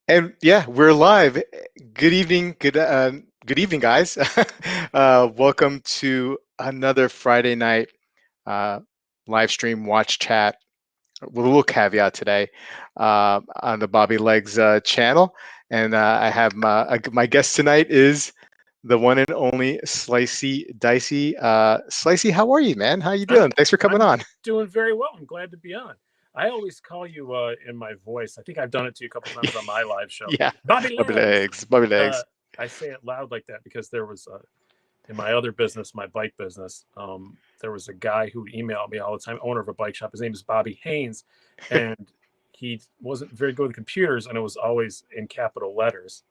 And yeah, we're live. Good evening, good evening, guys. Welcome to another Friday night uh, live stream watch chat with a little caveat today on the Bobby Legs channel. And I have my guest tonight is the one and only Slicey Dicey. Slicey, how are you, man? How you I'm doing? Thanks for coming I'm on. doing very well. I'm glad to be on. I always call you in my voice. I think I've done it to you a couple times on my live show. Yeah, Bobby Bobby Legs. Legs, Bobby Uh, Legs. I say it loud like that because there was in my other business, my bike business. There was a guy who emailed me all the time, owner of a bike shop. His name is Bobby Haynes, and he wasn't very good with computers, and it was always in capital letters.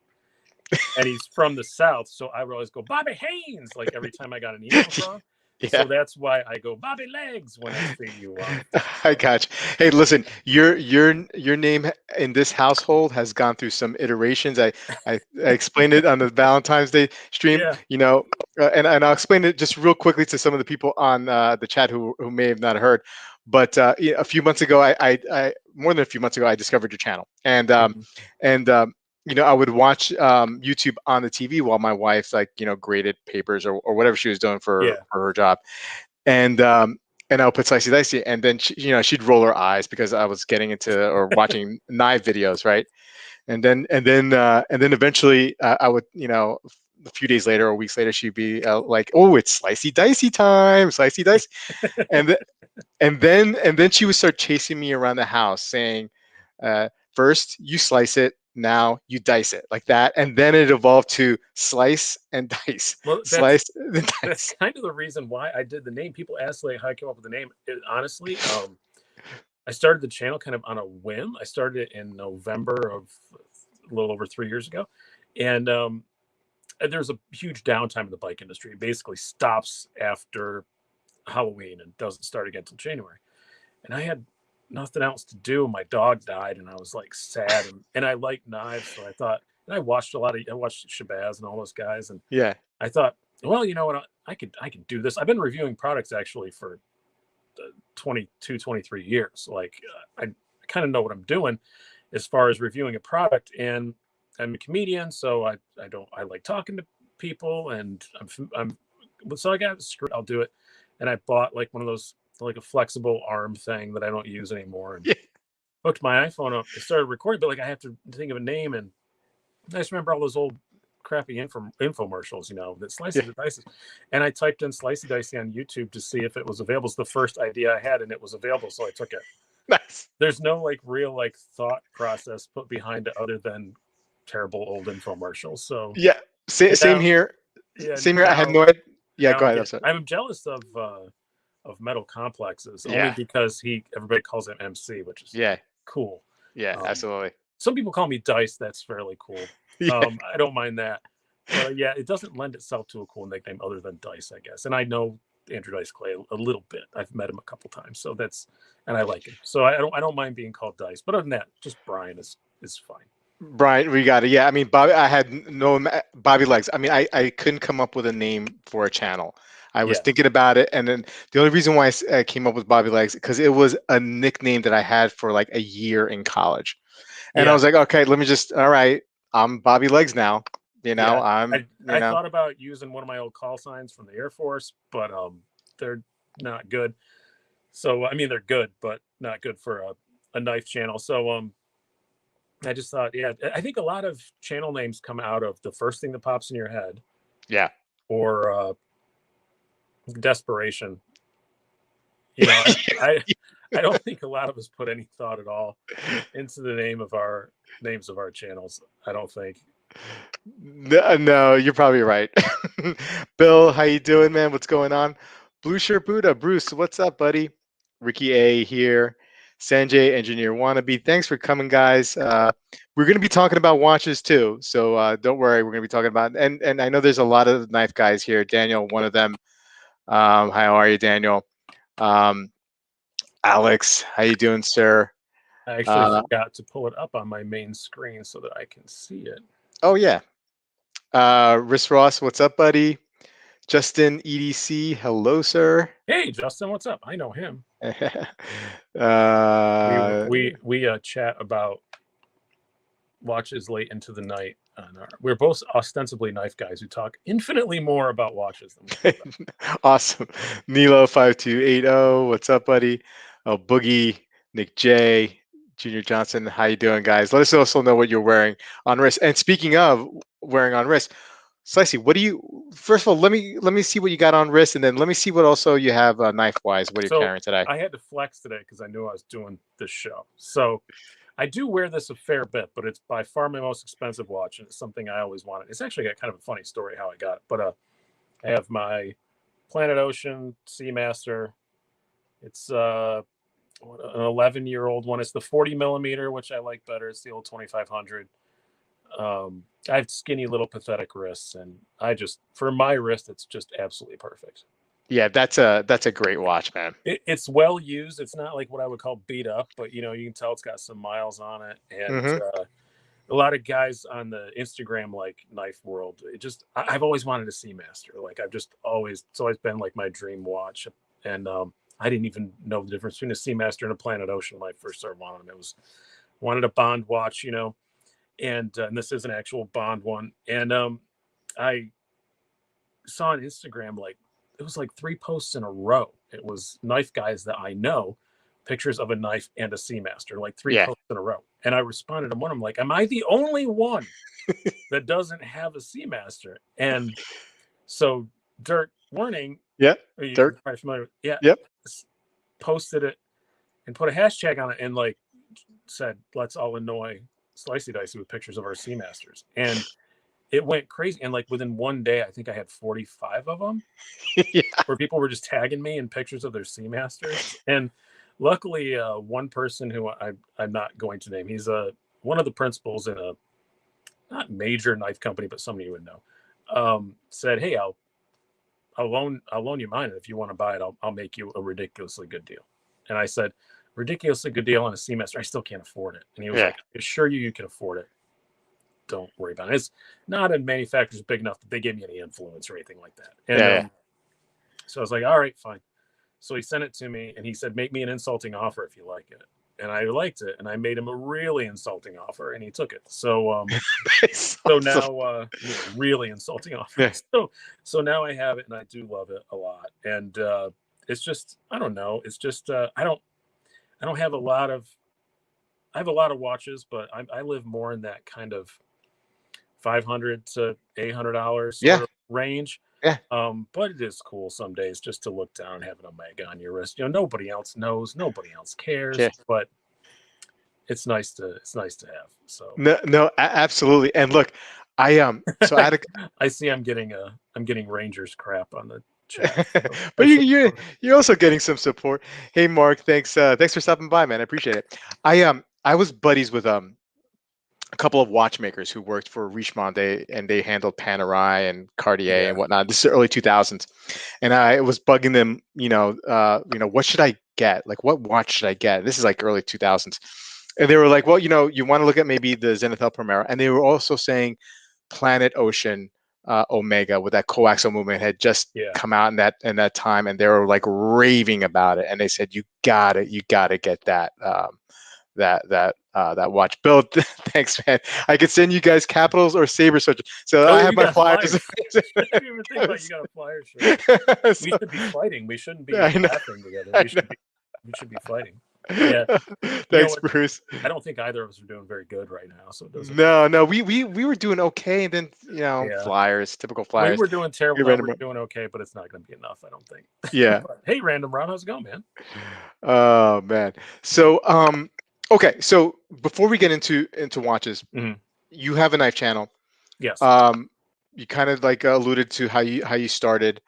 And he's from the South, so I would always go Bobby Haynes like every time I got an email from. Yeah. So that's why I go Bobby Legs when I see you on. I So got you. Hey, listen, your name in this household has gone through some iterations. I explained it on the Valentine's Day stream, yeah, and I'll explain it just real quickly to some of the people on the chat who may have not heard. But a few months ago, I more than a few months ago, I discovered your channel, mhm, and I would watch YouTube on the TV while my wife graded papers or whatever she was doing yeah. for her job, and I'll put Slicey Dicey, and then she'd roll her eyes because I was getting into or watching knife videos, right? And then eventually I would a few days later or weeks later she'd be like, "Oh, it's Slicey Dicey time, Slicey Dice," and th- and then she would start chasing me around the house saying, first you slice it, now you dice it, like that, and then it evolved to slice and dice, Well, slice and that's dice. kind of the reason why I did the name. People ask like how I came up with the name. Honestly, I started the channel kind of on a whim. I started it in November of a little over 3 years ago, and there's a huge downtime in the bike industry. It basically stops after Halloween and doesn't start again until January. And I had nothing else to do. My dog died, and I was like sad, and I like knives, so I thought. And I watched I watched Shabazz and all those guys, and Yeah. I thought, well, you know what, I could do this. I've been reviewing products actually for 22, 23 years. Like I kind of know what I'm doing as far as reviewing a product, and I'm a comedian, so I like talking to people, and I'm so I got screw. I'll do it, and I bought like one of those like a flexible arm thing that I don't use anymore, and Yeah. hooked my iPhone up. I started recording, but like I have to think of a name, and I just remember all those old crappy infomercials, that Yeah. slices and dices. And I typed in Slicey Dicey on YouTube to see if it was available. It's the first idea I had, and it was available, so I took it. Nice. There's no like real like thought process put behind it other than terrible old infomercials. So Yeah. and Same here. yeah, Same here. I had now no idea. Yeah. now Go I'm ahead. I'm getting sorry. I'm jealous of Metal Complexes only Yeah. because everybody calls him MC, which is Yeah. cool. Yeah. Um, Absolutely. some people call me Dice. That's fairly cool. Yeah. I don't mind that. But yeah, it doesn't lend itself to a cool nickname other than Dice, I guess. And I know Andrew Dice Clay a little bit. I've met him a couple times, so and I like him. So I don't mind being called Dice. But other than that, just Brian is fine. Brian, we got it. Yeah. I mean, Bobby. I had no Bobby Legs. I mean, I couldn't come up with a name for a channel. I was Yeah, thinking about it, and then the only reason why I came up with Bobby Legs because it was a nickname that I had for like a year in college, and I yeah, was like, okay, let me just. All right, I'm Bobby Legs now. yeah. I'm. I thought about using one of my old call signs from the Air Force, but they're not good. So I mean, they're good, but not good for a knife channel. So I just thought, yeah, I think a lot of channel names come out of the first thing that pops in your head Yeah. or desperation. You know, I I don't think a lot of us put any thought at all into the names of our channels. I don't think. No, no, you're probably right. Bill, how you doing, man? What's going on? Blue Shirt Buddha, Bruce, what's up, buddy? Ricky A here. Sanjay, Engineer Wannabe. Thanks for coming, guys. We're going to be talking about watches too, so don't worry. We're going to be talking about and I know there's a lot of knife guys here. Daniel, one of them. How are you, Daniel? Um, Alex, how you doing, sir? I actually Uh, forgot to pull it up on my main screen so that I can see it. oh yeah. Riss Ross, what's up, buddy? Justin EDC, hello, sir. Hey, Justin, what's up? I know him. We uh, we we chat about watches late into the night. We're both ostensibly knife guys who talk infinitely more about watches than we do about. Awesome. Nilo5280, what's up, buddy? Oh, Boogie, Nick J, Junior Johnson, how you doing, guys? Let us also know what you're wearing on wrist. And speaking of wearing on wrist, Slicey, what do you? First of all, let me see what you got on wrist, and then let me see what also you have knife wise. What are you So carrying today? I had to flex today because I knew I was doing this show. So I do wear this a fair bit, but it's by far my most expensive watch, and it's something I always wanted. It's actually got kind of a funny story how I got it. But I have my Planet Ocean Seamaster. It's an 11-year-old one. It's the 40 millimeter, which I like better. It's the old 2500. I have skinny little pathetic wrists, and for my wrist, it's just absolutely perfect. Yeah, that's a great watch, man. It's well used. It's not like what I would call beat up, but you can tell it's got some miles on it. And Mm-hmm. a lot of guys on the Instagram like knife world, I've always wanted a Seamaster. Like it's always been like my dream watch. And I didn't even know the difference between a Seamaster and a Planet Ocean when I first started wanting them. Wanted a Bond watch, and this is an actual Bond one. And I saw on Instagram it was like 3 posts in a row. It was knife guys that I know, pictures of a knife and a Seamaster, like 3 Yeah. posts in a row. And I responded to one. I'm like, am I the only one that doesn't have a Seamaster? And so Dirk Warning, Yep. you're Dirk. probably familiar with, yeah, Yep. posted it and put a hashtag on it and said, let's all annoy Slicey Dicey with pictures of our Seamasters. And it went crazy. And within one day, I think I had 45 of them Yeah. where people were just tagging me in pictures of their Seamasters. And luckily, one person who I'm not going to name, he's one of the principals in a not major knife company, but somebody you would know, said, "Hey, I'll loan you mine, and if you want to buy it, I'll make you a ridiculously good deal." And I said, "Ridiculously good deal on a Seamaster? I still can't afford it." And he was Yeah. like, "I assure you can afford it. Don't worry about it. It's not a manufacturer's big enough that they gave me any influence or anything like that." And Yeah. so I was like, all right, fine. So he sent it to me and he said, make me an insulting offer if you like it. And I liked it. And I made him a really insulting offer and he took it. So, That's so awesome. now, really insulting offer. Yeah. So now I have it and I do love it a lot. And, it's just, I don't know. It's just, I don't have I have a lot of watches, but I live more in that kind of 500 to $800 sort Yeah. of range. Yeah. But it is cool some days just to look down and have an Omega on your wrist. Nobody else knows, nobody else cares, Yeah. but it's nice to have. So No, no, absolutely. And look, so I I, had a, I see I'm getting Rangers crap on the chat. So I but should you're also getting some support. Hey, Mark, thanks for stopping by, man. I appreciate it. I was buddies with a couple of watchmakers who worked for Richemont. They handled Panerai and Cartier yeah. and whatnot. This is the early 2000s, and I was bugging them. What should I get? Like, what watch should I get? This is like early 2000s, and they were like, well, you want to look at maybe the Zenithal Primera, and they were also saying Planet Ocean Omega with that coaxial movement had just Yeah. come out in that time, and they were like raving about it, and they said you gotta get that watch. Bill, thanks, man. I could send you guys Capitals or Saber Search. So Oh, I have you my got flyers. flyers. I didn't even think about you got a flyer shirt. We So, should be fighting. We shouldn't be I know, laughing together. I We should be fighting. Yeah. know. You know Thanks, what? Bruce. I don't think either of us are doing very good right now, so it doesn't really. No, no, we were doing okay, and then Yeah. flyers, typical We flyers. were doing terrible. You Now read we're them. doing okay, but it's not going to be enough, I don't think. Yeah. But, hey, Random Rob, how's it going, man? Oh man. So okay. So before we get into watches, Mhm. you have a knife channel. Yes. Um, you kind of like alluded to how you started.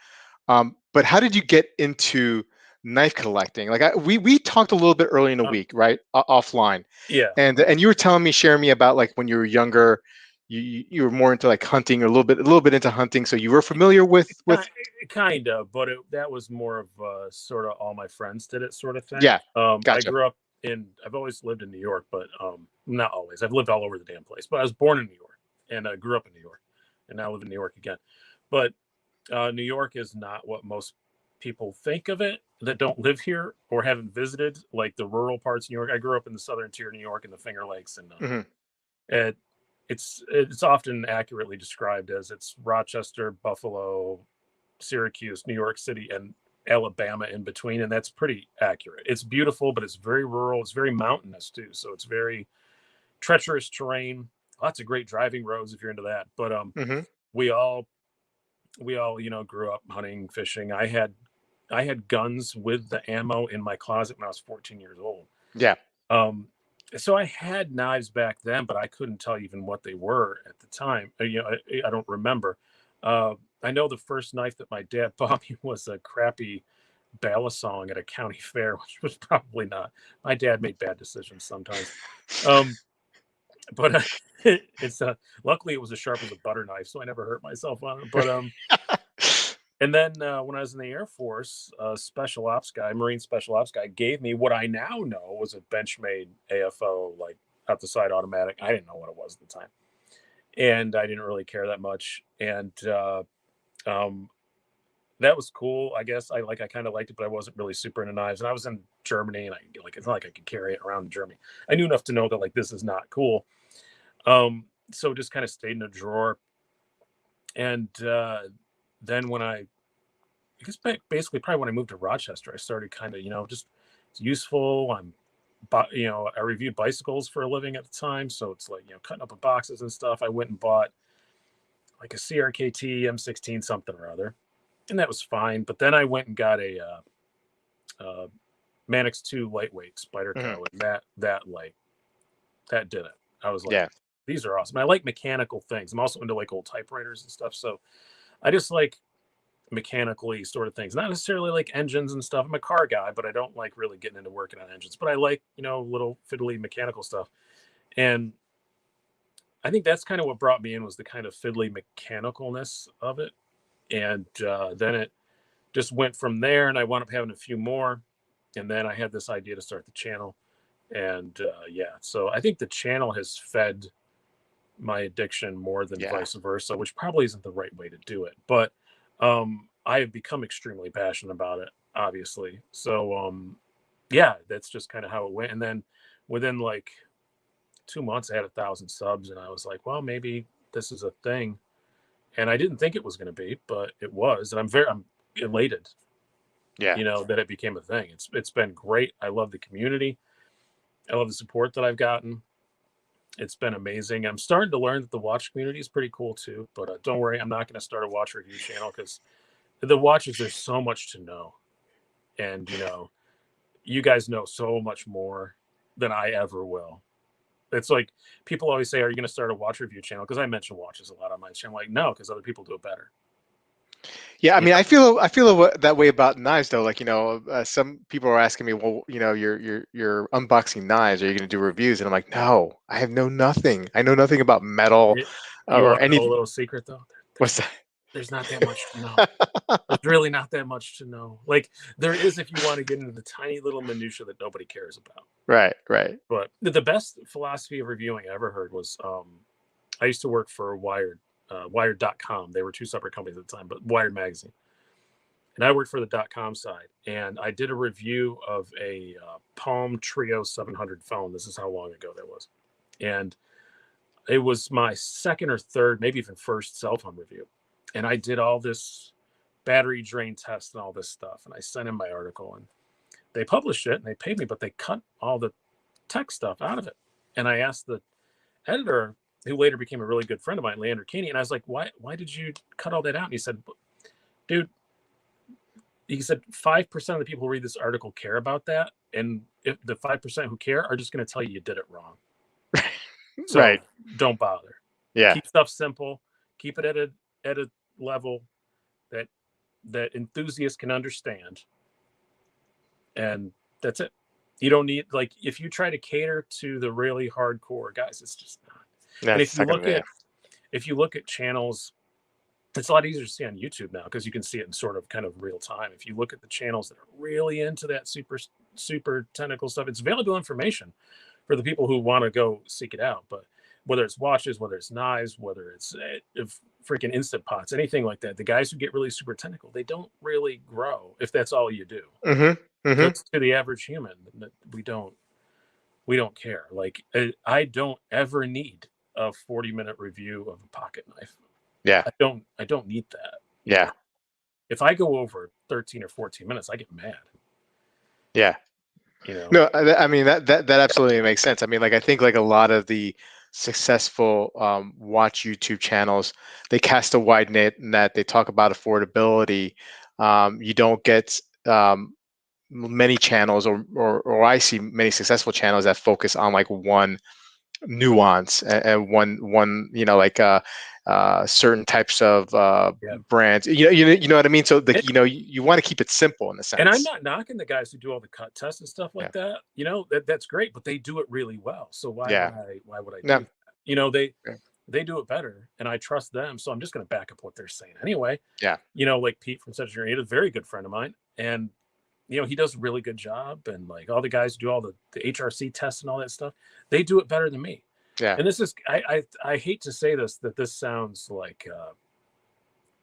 But how did you get into knife collecting? Like we talked a little bit early in the Uh, week, right? Offline, yeah. and you were telling me, sharing me about like when you were younger, you were more into like hunting or a little bit into hunting, so you were familiar with Kind of, but that was more of sort of all my friends did it sort of thing. yeah, gotcha. I've always lived in New York, but not always. I've lived all over the damn place, but I was born in New York and I grew up in New York and now live in New York again. But New York is not what most people think of it that don't live here or haven't visited, like the rural parts of New York. I grew up in the southern tier of New York in the Finger Lakes, and Hmm. it's often accurately described as it's Rochester, Buffalo, Syracuse, New York City, and Alabama in between, and that's pretty accurate. It's beautiful, but it's very rural. It's very mountainous too, so it's very treacherous terrain. Lots of great driving roads if you're into that. But Hmm. we all grew up hunting, fishing. I had guns with the ammo in my closet when I was 14 years old. Yeah. Um, so I had knives back then, but I couldn't tell you even what they were at the time. I don't remember. I know the first knife that my dad bought me was a crappy balisong at a county fair, which was probably not. My dad made bad decisions sometimes. Um, but it's luckily it was as sharp as a butter knife, so I never hurt myself on it. But and then when I was in the Air Force, a special ops guy, Marine special ops guy, gave me what I now know was a Benchmade AFO, like out the side automatic. I didn't know what it was at the time, and I didn't really care that much. And um, that was cool. I guess I kind of liked it, but I wasn't really super into knives. And I was in Germany, and it's not like I could carry it around in Germany. I knew enough to know that like this is not cool. So just kind of stayed in a drawer. And then when I guess basically probably when I moved to Rochester, I started kind of, just it's useful. I reviewed bicycles for a living at the time. So it's like, cutting up boxes and stuff. I went and bought like a CRKT M16 something or other. And that was fine. But then I went and got a Manix 2 lightweight Hmm. Spyderco. And that did it. I was like, Yeah. these are awesome. I like mechanical things. I'm also into like old typewriters and stuff. So I just like mechanically sort of things, not necessarily like engines and stuff. I'm a car guy, but I don't like really getting into working on engines, but I like, little fiddly mechanical stuff. And I think that's kind of what brought me in, was the kind of fiddly mechanicalness of it. And then it just went from there, and I wound up having a few more. And then I had this idea to start the channel. And yeah, so I think the channel has fed my addiction more than Yeah. vice versa, which probably isn't the right way to do it. But I have become extremely passionate about it, obviously. So yeah, that's just kind of how it went. And then within like 2 months, I had 1,000 subs, and I was like, well, maybe this is a thing. And I didn't think it was going to be, but it was. And I'm elated, Yeah. that it became a thing. It's been great. I love the community. I love the support that I've gotten. It's been amazing. I'm starting to learn that the watch community is pretty cool too. But don't worry, I'm not going to start a watch review channel, because the watches, there's so much to know. And, you guys know so much more than I ever will. It's like people always say, are you going to start a watch review channel? Because I mention watches a lot on my channel. Like, no, because other people do it better. Yeah, I You mean, know? I feel that way about knives though. Like, some people are asking me, well, you're unboxing knives. Are you going to do reviews? And I'm like, no, I have no nothing. I know nothing about metal You or want to know any. a little secret though? What's that? There's not that much to know. There's really not that much to know. Like, there is if you want to get into the tiny little minutia that nobody cares about. Right, right. But the best philosophy of reviewing I ever heard was, I used to work for Wired.com. They were two separate companies at the time, but Wired magazine. And I worked for the .com side, and I did a review of a Palm Trio 700 phone. This is how long ago that was. And it was my second or third, maybe even first cell phone review. And I did all this battery drain test and all this stuff. And I sent in my article, and they published it and they paid me, but they cut all the tech stuff out of it. And I asked the editor, who later became a really good friend of mine, Leander Keeney, and I was like, why did you cut all that out? And he said, dude, 5% of the people who read this article care about that. And if the 5% who care are just going to tell you did it wrong. So Right. don't bother. Yeah. Keep stuff simple. Keep it at a level that enthusiasts can understand. And that's it. You don't need, like, if you try to cater to the really hardcore guys, it's just not. And That's second. Yeah. if you look at channels, it's a lot easier to see on YouTube now, because you can see it in sort of kind of real time. If you look at the channels that are really into that super technical stuff, it's valuable information for the people who want to go seek it out. But whether it's watches, whether it's knives, whether it's if freaking instant pots, anything like that, the guys who get really super technical, they don't really grow if that's all you do. Mm-hmm. Mm-hmm. Because to the average human, we don't care. Like, I don't ever need a 40-minute review of a pocket knife. Yeah. I don't need that. You Yeah. know, if I go over 13 or 14 minutes, I get mad. Yeah. You know, No, I mean that absolutely makes sense. I mean, like I think like a lot of the successful watch YouTube channels, they cast a wide net. They talk about affordability. You don't get many channels, or I see many successful channels that focus on like one nuance and one like certain types of yeah. brands. You know what I mean. So like And, you want to keep it simple in a and I'm sense. not knocking the guys who do all the cut tests and stuff Yeah. like that. That's great, but they do it really well. So Yeah. why would I do No. that? You know, Yeah. they do it better, and I trust them. So I'm just going to back up what they're saying anyway. Yeah. Like Pete from Central United, a very good friend of mine, and he does a really good job. And like all the guys who do all the HRC tests and all that stuff, they do it better than me. Yeah. And this is I hate to say this sounds like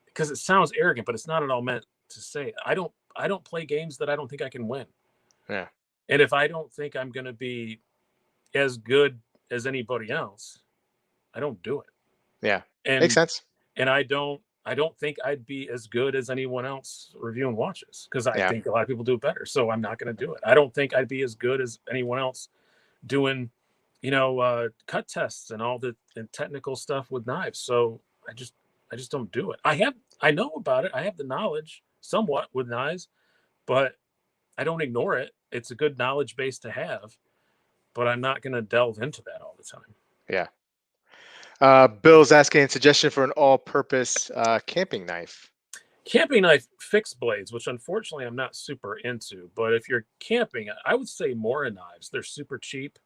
because it sounds arrogant, but it's not at all meant to say. I don't play games that I don't think I can win. Yeah. And if I don't think I'm going to be as good as anybody else, I don't do it. Yeah. Makes And sense. and I don't think I'd be as good as anyone else reviewing watches because I Yeah. think a lot of people do it better. So I'm not going to do it. I don't think I'd be as good as anyone else doing, cut tests and all the and technical stuff with knives. So I just don't do it. I know about it. I have the knowledge somewhat with knives, but I don't ignore it. It's a good knowledge base to have, but I'm not going to delve into that all the time. Yeah. Bill's asking a suggestion for an all-purpose camping knife. Camping knife fixed blades, which unfortunately I'm not super into, but if you're camping, I would say Mora knives. They're super cheap,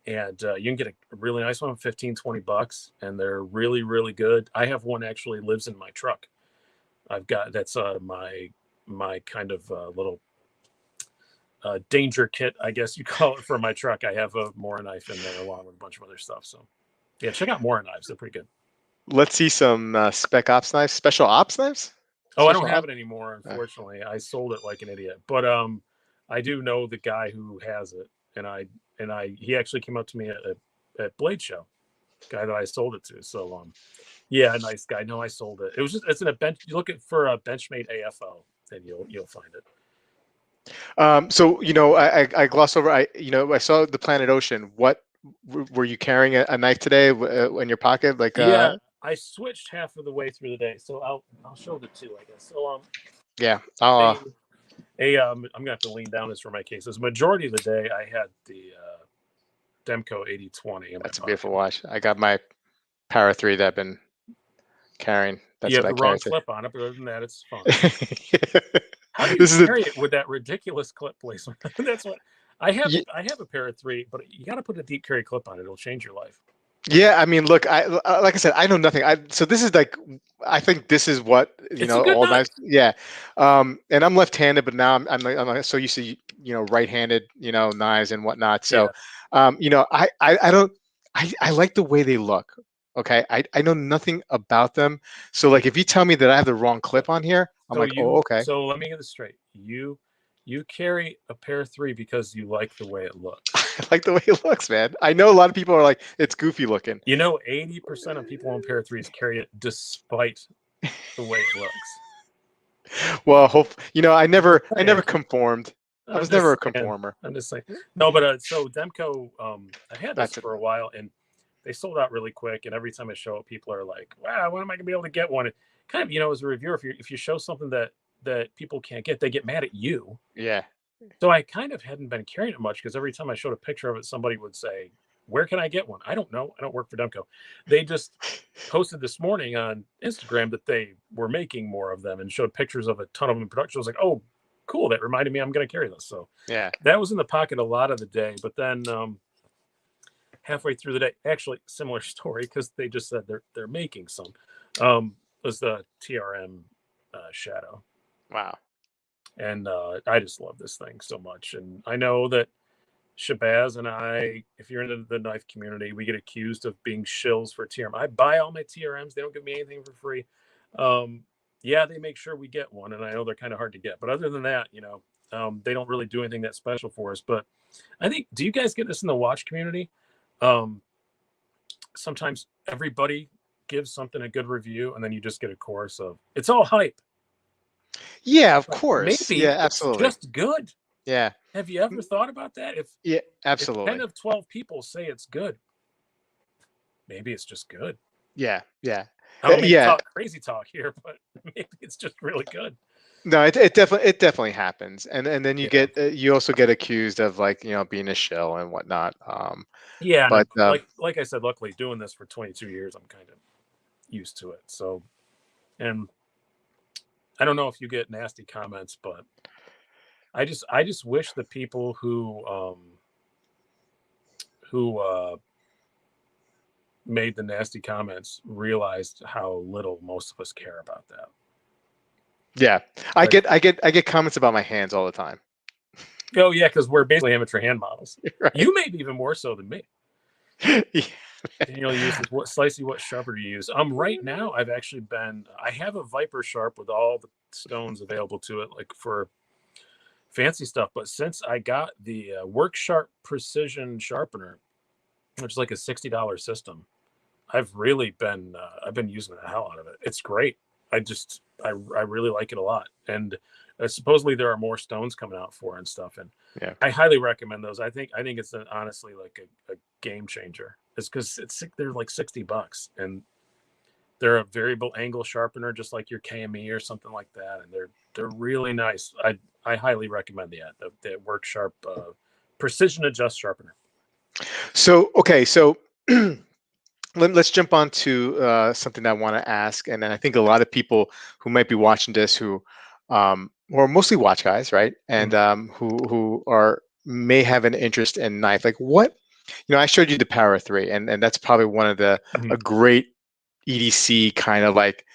and you can get a really nice one, 15, $20, and they're really, really good. I have one actually lives in my truck. I've got that's my kind of little danger kit, I guess you call it, for my truck. I have a Mora knife in there along with a bunch of other stuff. So yeah, check out Mora knives. They're pretty good. Let's see some spec ops knives, special ops knives, Oh, I don't special have ops. it anymore, unfortunately. I sold it like an idiot. But I do know the guy who has it, and he actually came up to me at Blade Show, guy that I sold it to. So yeah, nice guy. No, I sold it. It's in a bench. You look for a Benchmade AFO, and you'll find it. So I glossed over. I saw the Planet Ocean. What were you carrying a knife today in your pocket? Like Yeah, I switched half of the way through the day, so I'll show the two, I guess. So yeah. I'm gonna have to lean down this for my cases. Majority of the day, I had the Demco 8020 in my That's a pocket. beautiful watch. I got my Para 3 that I've been carrying. That's You what have I the carry wrong today. clip on it, but other than that, it's fine. How do you This is a carry it with that ridiculous clip placement? That's what I have. y- I have a pair of 3, but you got to put a deep carry clip on it. It'll change your life. yeah. I mean, look, like I said, I know nothing. So this is like, I think this is what It's a good all knife. knives. Yeah. And I'm left-handed, but now I'm like so used to right-handed knives and whatnot. Yeah. So I don't I like the way they look. Okay. I know nothing about them. So like if you tell me that I have the wrong clip on here, I'm like, oh, okay. So let me get this straight. You carry a pair of 3 because you like the way it looks. I like the way it looks, man. I know a lot of people are like, it's goofy looking. 80% of people on pair of 3s carry it despite the way it looks. Well, I never conformed. I I'm was never just a saying. conformer. I'm just saying. No, but so Demco, I had this That's it. for a while, and they sold out really quick. And every time I show up, people are like, "Wow, when am I gonna be able to get one?" And kind of, as a reviewer, if you show something that people can't get, they get mad at you. Yeah. So I kind of hadn't been carrying it much because every time I showed a picture of it, somebody would say, "Where can I get one?" I don't know. I don't work for Demco. They just posted this morning on Instagram that they were making more of them and showed pictures of a ton of them in production. I was like, "Oh, cool! That reminded me I'm going to carry this." So Yeah. that was in the pocket a lot of the day. But then halfway through the day, actually similar story because they just said they're making some. Was the TRM Shadow. Wow. And I just love this thing so much. And I know that Shabazz and I, if you're into the knife community, we get accused of being shills for TRM. I buy all my TRMs. They don't give me anything for free. Yeah, they make sure we get one, and I know they're kind of hard to get. But other than that, they don't really do anything that special for us. But I think, do you guys get this in the watch community? Um, sometimes everybody gives something a good review, and then you just get a chorus of it's all hype. Yeah, of Like course. Yeah, maybe it's absolutely. just good. Yeah. Have you ever thought about that? Yeah, If 10 absolutely. of 12 people say it's good, maybe it's just good. Yeah, yeah. I don't mean to Yeah. talk crazy talk here, but maybe it's just really good. No, it definitely happens, and then Yeah. you also get accused of, like, being a shill and whatnot. Yeah, and But like I said, luckily doing this for 22 years, I'm kind of used to it. So, and I don't know if you get nasty comments, but I just wish the people who made the nasty comments realized how little most of us care about that. yeah, I Like, get I get I get comments about my hands all the time. oh yeah, because we're basically amateur hand models. Right? You maybe even more so than me. Yeah. Daniel uses what Slicey, what sharper do you use? Right now I have a Viper sharp with all the stones available to it, like for fancy stuff. But since I got the Work Sharp Precision Sharpener, which is like a $60 system, I've been using the hell out of it. It's great. I really like it a lot. And supposedly there are more stones coming out for it and stuff. And Yeah. I highly recommend those. I think it's honestly like a game changer. It's because they're like $60, and they're a variable angle sharpener, just like your KME or something like that. And they're really nice. I highly recommend the Work Sharp Precision Adjust Sharpener. So okay, so let's jump on to something that I want to ask, and then I think a lot of people who might be watching this who are mostly watch guys, right? And Mhm. who are may have an interest in knife. Like, what, I showed you the Power 3, and that's probably one of a Mhm. great EDC, kind of like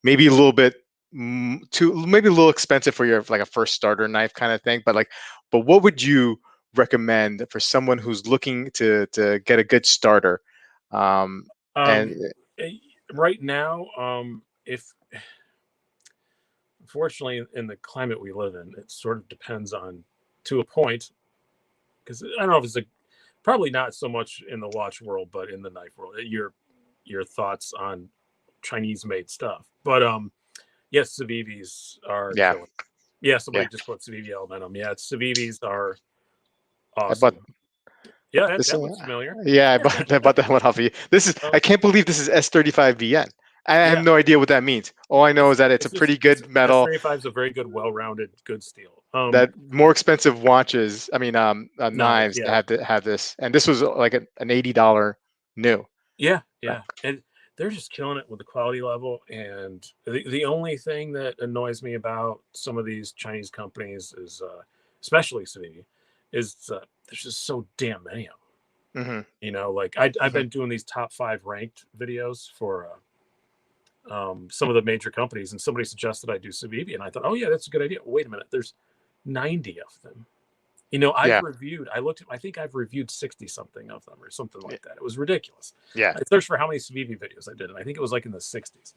maybe a little bit too, maybe a little expensive for your, like, a first starter knife kind of thing. But what would you recommend for someone who's looking to get a good starter? Um, and Um, eh, right now, if unfortunately in the climate we live in, it sort of depends on to a point because I don't know if it's probably not so much in the watch world, but in the knife world. Your thoughts on Chinese made stuff, but yes, Civivis are yeah, killing. Yeah, yeah, somebody just put Civivi element on them. Yeah, Civivis are I bought awesome. Yeah, this. that looks familiar. Yeah, I bought that one off of you. This is, um, I can't believe this is S35VN. I have yeah, no idea what that means. All I know is that it's a it's just pretty good metal. S35 is a very good, well-rounded, good steel. That more expensive watches, I mean, Knives, knives, yeah. have this, and this was like an $80 new. Yeah, Uh, yeah, and they're just killing it with the quality level. And the only thing that annoys me about some of these Chinese companies is, especially Civivi, is there's just so damn many of them. hmm Like I've hmm been doing these top 5 ranked videos for some of the major companies, and somebody suggested I do Civivi, and I thought, oh yeah, that's a good idea. Wait a minute, there's 90 of them. Yeah, I think I've reviewed 60 something of them or something yeah, like that. It was ridiculous. yeah. I searched for how many Civivi videos I did, and I think it was like in the 60s.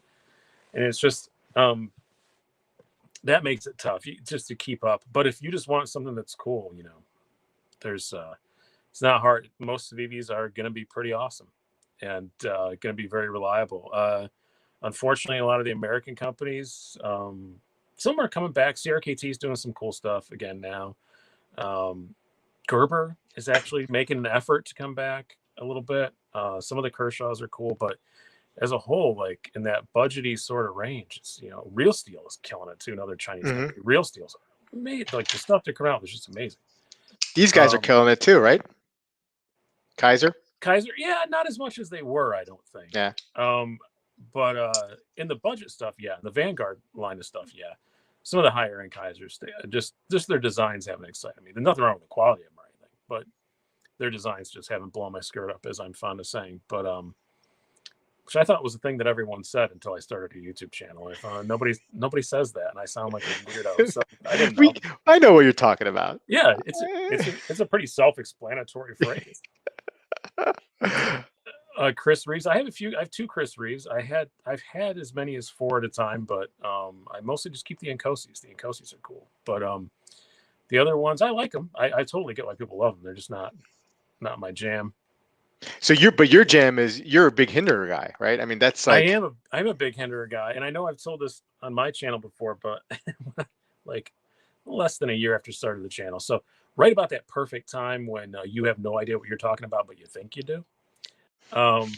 And it's just, that makes it tough just to keep up. But if you just want something that's cool, there's, it's not hard. Most Civivis are going to be pretty awesome and going to be very reliable. Unfortunately, a lot of the American companies, some are coming back. CRKT is doing some cool stuff again now. Um, Gerber is actually making an effort to come back a little bit. Some of the Kershaws are cool, but as a whole, like in that budgety sort of range, it's, Real Steel is killing it too. Another Chinese hmm company. Real Steel's made like the stuff that come out is just amazing. These guys are Um, killing it too, right? Kaiser. Kaiser, yeah, not as much as they were, I don't think. Yeah. Um, but in the budget stuff, yeah, the Vanguard line of stuff, yeah. Some of the higher end Kaisers, just their designs haven't excited me. There's nothing wrong with the quality of them or anything, but their designs just haven't blown my skirt up, as I'm fond of saying. But which I thought was the thing that everyone said until I started a YouTube channel. I found nobody says that, and I sound like a weirdo. So I didn't we know. I know what you're talking about. Yeah, it's a pretty self-explanatory phrase. Chris Reeves. I have 2 Chris Reeves. I've had as many as 4 at a time, but I mostly just keep the Incosis. The Incosis are cool, but the other ones I like them. I totally get why people love them. They're just not my jam. So your jam is you're a big Hinderer guy, right? I mean, that's like I'm a big Hinderer guy, and I know I've told this on my channel before, but like less than a year after starting the channel. So right about that perfect time when you have no idea what you're talking about, but you think you do. Um,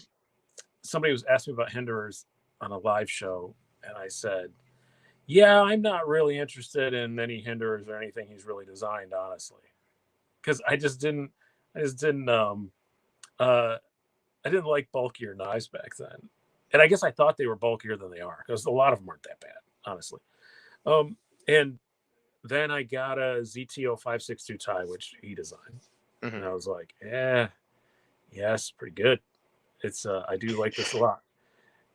Somebody was asking me about Hinderers on a live show, and I said, "Yeah, I'm not really interested in any Hinderers or anything he's really designed, honestly, because I just didn't, uh, I didn't like bulkier knives back then, and I guess I thought they were bulkier than they are because a lot of them aren't that bad, honestly. Um, and then I got a ZTO 562 tie, which he designed, and mhm. I was like, yes, pretty good. It's I do like this a lot.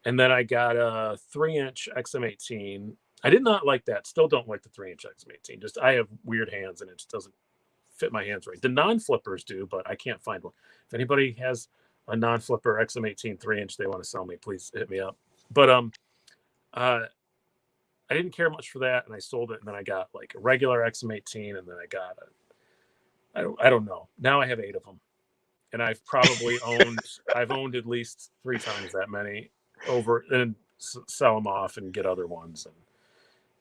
And then I got a 3-inch XM18. I did not like that. Still don't like the 3-inch XM18. Just I have weird hands and it just doesn't fit my hands right. The non-flippers do, but I can't find one. If anybody has a non-flipper XM18 3-inch they want to sell me, please hit me up. But uh, I didn't care much for that, and I sold it. And then I got like a regular XM18, and then I got I don't know. Now I have 8 of them, and I've owned at least 3 times that many over and sell them off and get other ones. And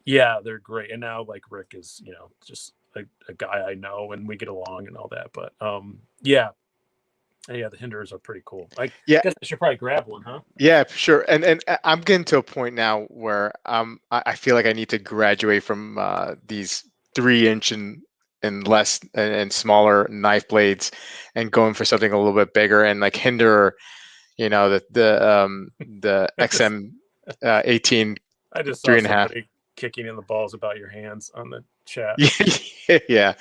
yeah, they're great. And now like Rick is, just a guy I know and we get along and all that. But yeah, the Hinders are pretty cool. I Yeah, guess I should probably grab one, huh? yeah, for sure. And I'm getting to a point now where I feel like I need to graduate from these 3 inch and less and smaller knife blades and going for something a little bit bigger and like hinder, the I just XM 18 I just saw 3.5. somebody kicking in the balls about your hands on the chat. Yeah, yeah,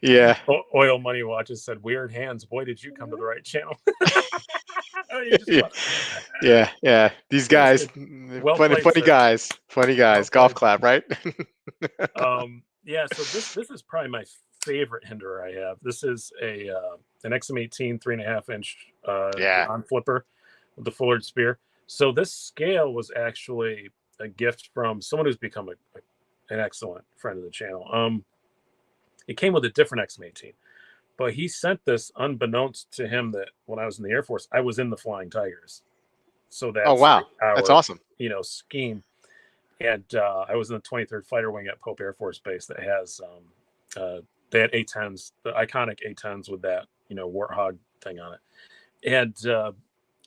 yeah. Oil Money Watches said, "Weird hands. Boy, did you come to the right channel." Oh, you just Yeah, want yeah, yeah. These That's guys, good. Well funny, played, funny sir. guys, funny Well guys. Golf played. clap, right? Yeah. So this is probably my favorite Hinderer I have. This is a an XM18 3.5-inch Yeah. non-flipper with the Fullard spear. So this scale was actually a gift from someone who's become an excellent friend of the channel. It came with a different XM18, but he sent this unbeknownst to him that when I was in the Air Force, I was in the Flying Tigers. So Oh that's like wow, that's our, awesome. scheme. And I was in the 23rd Fighter Wing at Pope Air Force Base that has they had A10s, the iconic A10s with that warthog thing on it,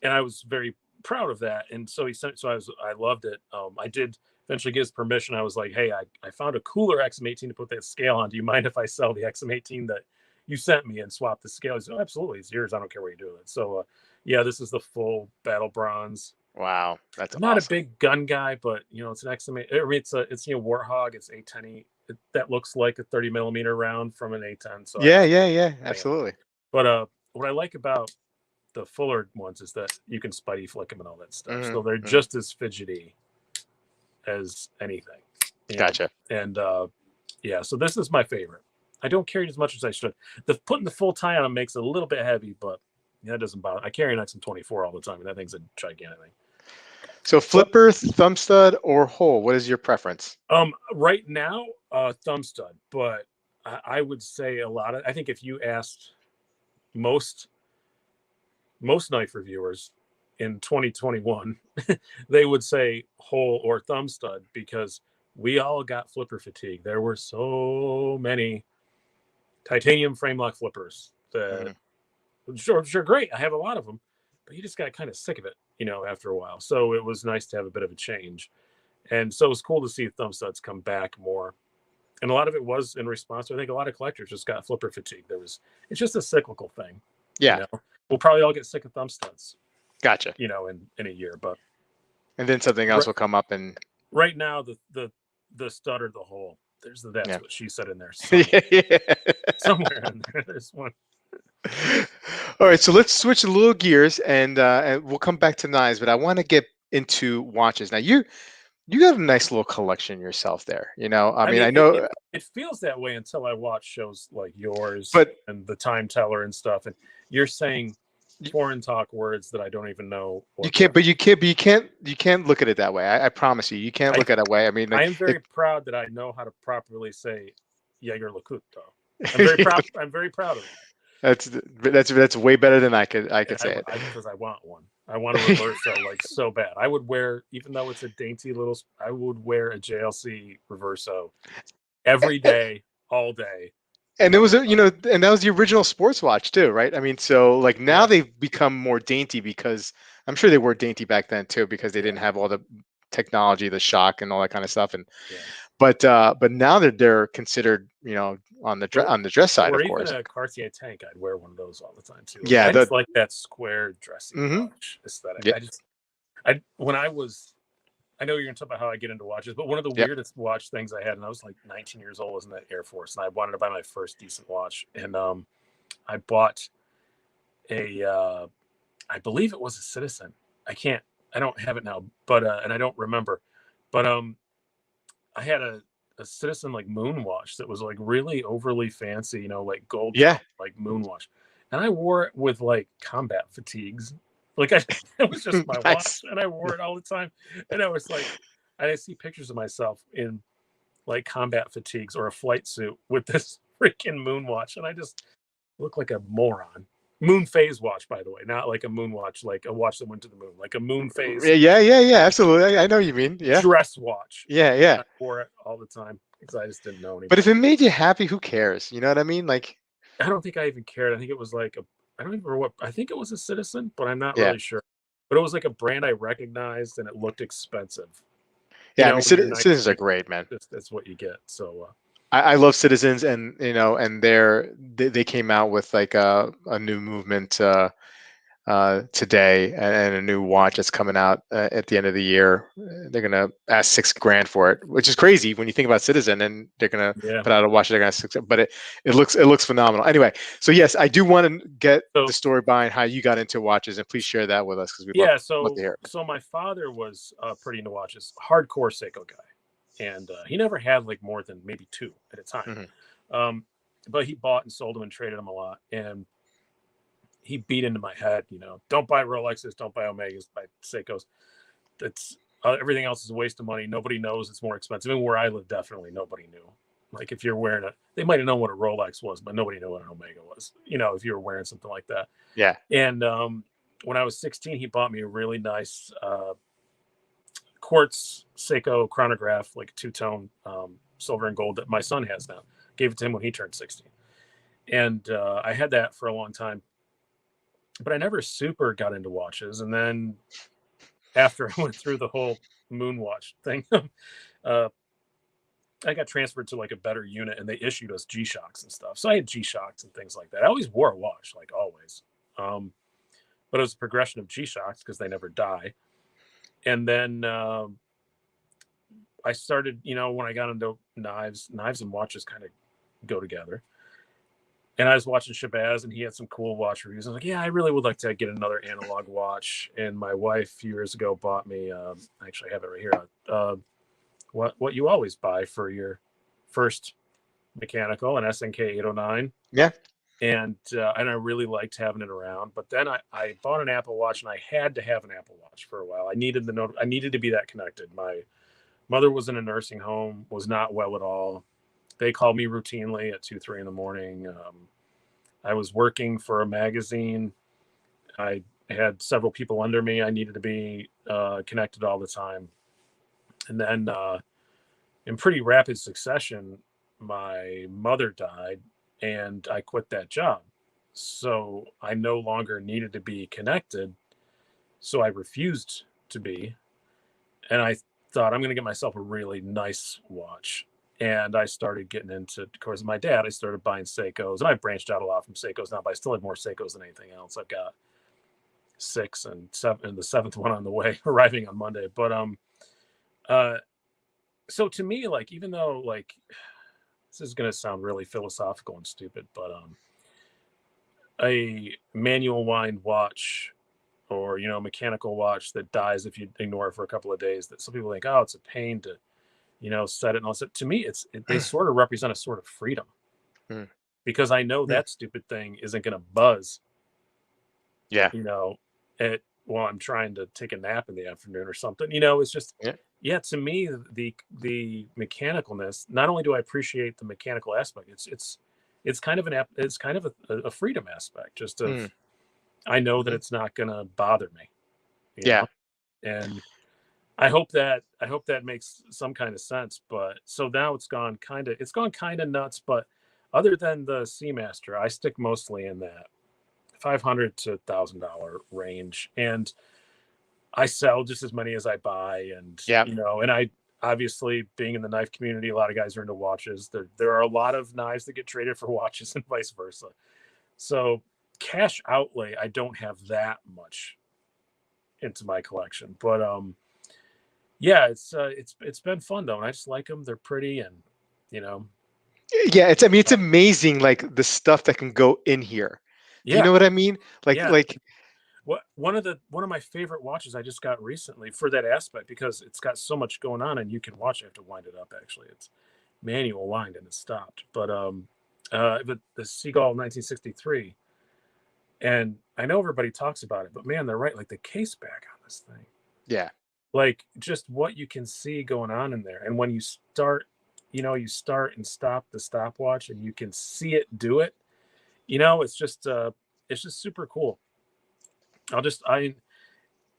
and I was very proud of that. And so he sent, so I loved it. I did eventually get his permission. I was like, hey, I found a cooler XM18 to put that scale on. Do you mind if I sell the XM18 that you sent me and swap the scale? He said, oh, absolutely, it's yours. I don't care what you do with it. So yeah, this is the full battle bronze. Wow, that's I'm not a awesome. big gun guy, but it's an XM. I mean, it's Warthog. It's A10. That looks like a 30 millimeter round from an A10. So Yeah, I'm yeah, yeah, a fan of it. absolutely. But what I like about the Fuller ones is that you can spidey flick them and all that stuff. Hmm. So they're Hmm. just as fidgety as anything. Gotcha. And yeah, so this is my favorite. I don't carry it as much as I should. Putting the full tie on them makes it a little bit heavy, but that doesn't bother. I carry an XM24 all the time, and that thing's a gigantic thing. So But flipper, thumb stud, or hole? What is your preference? right now, thumb stud, but I would say I think if you asked most knife reviewers in 2021, they would say hole or thumb stud because we all got flipper fatigue. There were so many titanium frame lock flippers that Hmm. sure great. I have a lot of them, but you just got kind of sick of it, after a while. So it was nice to have a bit of a change. And so it was cool to see thumb studs come back more. And a lot of it was in response to, I think a lot of collectors just got flipper fatigue. It's just a cyclical thing, you Yeah, know. We'll probably all get sick of thumb studs, gotcha. in a year. But And then something else right, will come up and right now, the stud or the hole. That's yeah. what she said in there somewhere. Yeah, yeah. Somewhere in there, there's one. All right, so let's switch a little gears and we'll come back to knives, but I want to get into watches. Now you got a nice little collection yourself there. I I mean, mean, I know, it feels that way until I watch shows like yours but and the Time Teller and stuff, and you're saying you, foreign talk words that I don't even know you what they can't, are. but you can't look at it that way. I promise you, you can't I look at it that way. I mean, I like am if very proud that I know how to properly say Jaeger Lakuto. I'm very proud. I'm very proud of that. That's way better than I And could say it. because I want one. I want a Reverso like so bad. I would wear, even though it's a dainty little, I would wear a JLC Reverso every day, all day, And it no was matter a, what. and that was the original sports watch too, right? I mean, so like now Yeah, they've become more dainty because I'm sure they were dainty back then too because they didn't yeah, have all the technology, the shock, and all that kind of stuff. And yeah. but now they're considered, Or on the dress side, or of even course. a Cartier tank, I'd wear one of those all the time too. Like Yeah, I just the like that square dressy hmm watch aesthetic. yeah, I when I was I know you're gonna talk about how I get into watches, but one of the yep, weirdest watch things I had, and I was like 19 years old, was in the Air Force, and I wanted to buy my first decent watch, and I bought a I believe it was a Citizen. I don't have it now, but and I don't remember, but I had a Citizen like moon watch that was like really overly fancy, like gold yeah, tone, like moon watch, and I wore it with like combat fatigues. Like I, it was just my nice. watch, and I wore it all the time, and I was like, I see pictures of myself in like combat fatigues or a flight suit with this freaking moon watch, and I just look like a moron. Moon phase watch, by the way, not like a moon watch, like a watch that went to the moon, like a moon phase Yeah, absolutely. I know what you mean. Yeah, dress watch. yeah, I yeah. wore it all the time because I just didn't know any But if better. it made you happy, who cares? You know what I mean? Like, I don't think I even cared. I think it was like I don't even remember what, I think it was a Citizen, but I'm not yeah, really sure. But it was like a brand I recognized, and it looked expensive. yeah. I mean, When you're citizens are 19, great, man. that's what you get. So I love Citizens, and and they came out with like a new movement today, and a new watch that's coming out at the end of the year. They're gonna ask 6 grand for it, which is crazy when you think about Citizen, and they're gonna yeah. put out a watch. They're gonna ask 6, but it looks phenomenal. Anyway, so yes, I do want to get the So story behind how you got into watches, and please share that with us because we'd love yeah, love to so hear it. so my father was pretty into watches, hardcore Seiko guy, and he never had like more than maybe two at a time. Hmm. Um, but he bought and sold them and traded them a lot, and he beat into my head, don't buy Rolexes, don't buy Omegas, buy Seikos. That's everything else is a waste of money. Nobody knows it's more expensive. And where I live, definitely nobody knew. Like if you're wearing they might have known what a Rolex was, but nobody knew what an Omega was. If you were wearing something like that. Yeah, And when I was 16, he bought me a really nice quartz Seiko chronograph, like two-tone silver and gold that my son has now. Gave it to him when he turned 16, and I had that for a long time. But I never super got into watches. And then after I went through the whole moon watch thing, uh, I got transferred to like a better unit, and they issued us G Shocks and stuff. So I had G Shocks and things like that. I always wore a watch, like always. Um, but it was a progression of G Shocks because they never die. And then I started, when I got into knives and watches kind of go together. And I was watching Shabazz, and he had some cool watch reviews. I was like, yeah, I really would like to get another analog watch. And my wife, a few years ago, bought me. Actually, I have it right here. What you always buy for your first mechanical, an SNK 809, yeah. and I really liked having it around. But then I bought an Apple Watch, and I had to have an Apple Watch for a while. I needed to be that connected. My mother was in a nursing home, was not well at all. They called me routinely at 2, 3 in the morning. I was working for a magazine. I had several people under me. I needed to be connected all the time. And then in pretty rapid succession, my mother died, and I quit that job. So I no longer needed to be connected. So I refused to be. And I thought, I'm going to get myself a really nice watch. And I started getting into, of course, my dad. I started buying Seikos, and I branched out a lot from Seikos now, but I still have more Seikos than anything else. I've got 6 and 7, and the seventh one on the way, arriving on Monday. But uh, so to me, like, even though like this is going to sound really philosophical and stupid, but a manual wind watch, or mechanical watch that dies if you ignore it for a couple of days, that some people think, oh, it's a pain to set it and all that. To me, they sort of represent a sort of freedom, Mm, because I know mm, that stupid thing isn't going to buzz, yeah, you know, at while I'm trying to take a nap in the afternoon or something. It's just, yeah, yeah. To me, the mechanicalness. Not only do I appreciate the mechanical aspect, it's it's kind of a freedom aspect, just of, Mm, I know that mhm. it's not gonna bother me, Yeah. and I hope that makes some kind of sense. But so now it's gone kind of nuts. But other than the Seamaster, I stick mostly in that $500 to $1,000 range, and I sell just as many as I buy. And Yeah. and I, obviously, being in the knife community, a lot of guys are into watches. There are a lot of knives that get traded for watches and vice versa. So cash outlay, I don't have that much into my collection, but yeah, it's been fun though, and I just like them. They're pretty, and you know, Yeah, it's I mean it's uh, amazing like the stuff that can go in here. Do you yeah, know what I mean? yeah. Like What one of my favorite watches I just got recently for that aspect, because it's got so much going on, and you can watch. I have to wind it up. Actually, it's manual wind and it's stopped. But the Seagull 1963, and I know everybody talks about it, but man, they're right. Like the case back on this thing, yeah. like just what you can see going on in there, and when you start, you start and stop the stopwatch, and you can see it do it. It's just super cool. I'll just I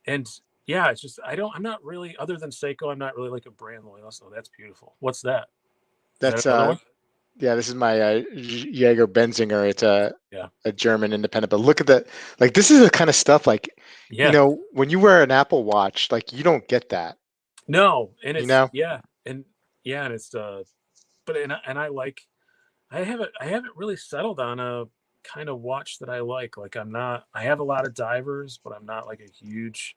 and yeah, it's just I'm not really, other than Seiko, I'm not really like a brand loyalist. Oh, that's beautiful. What's that? Is that That's another one? yeah, this is my Jaeger Benzinger. It's Yeah. a German independent. But look at that. Like this is the kind of stuff like Yeah. when you wear an Apple Watch, like you don't get that, No, and you it's, know? yeah, and yeah, and it's but and I like, I haven't really settled on a kind of watch that I like. Like I have a lot of divers, but I'm not like a huge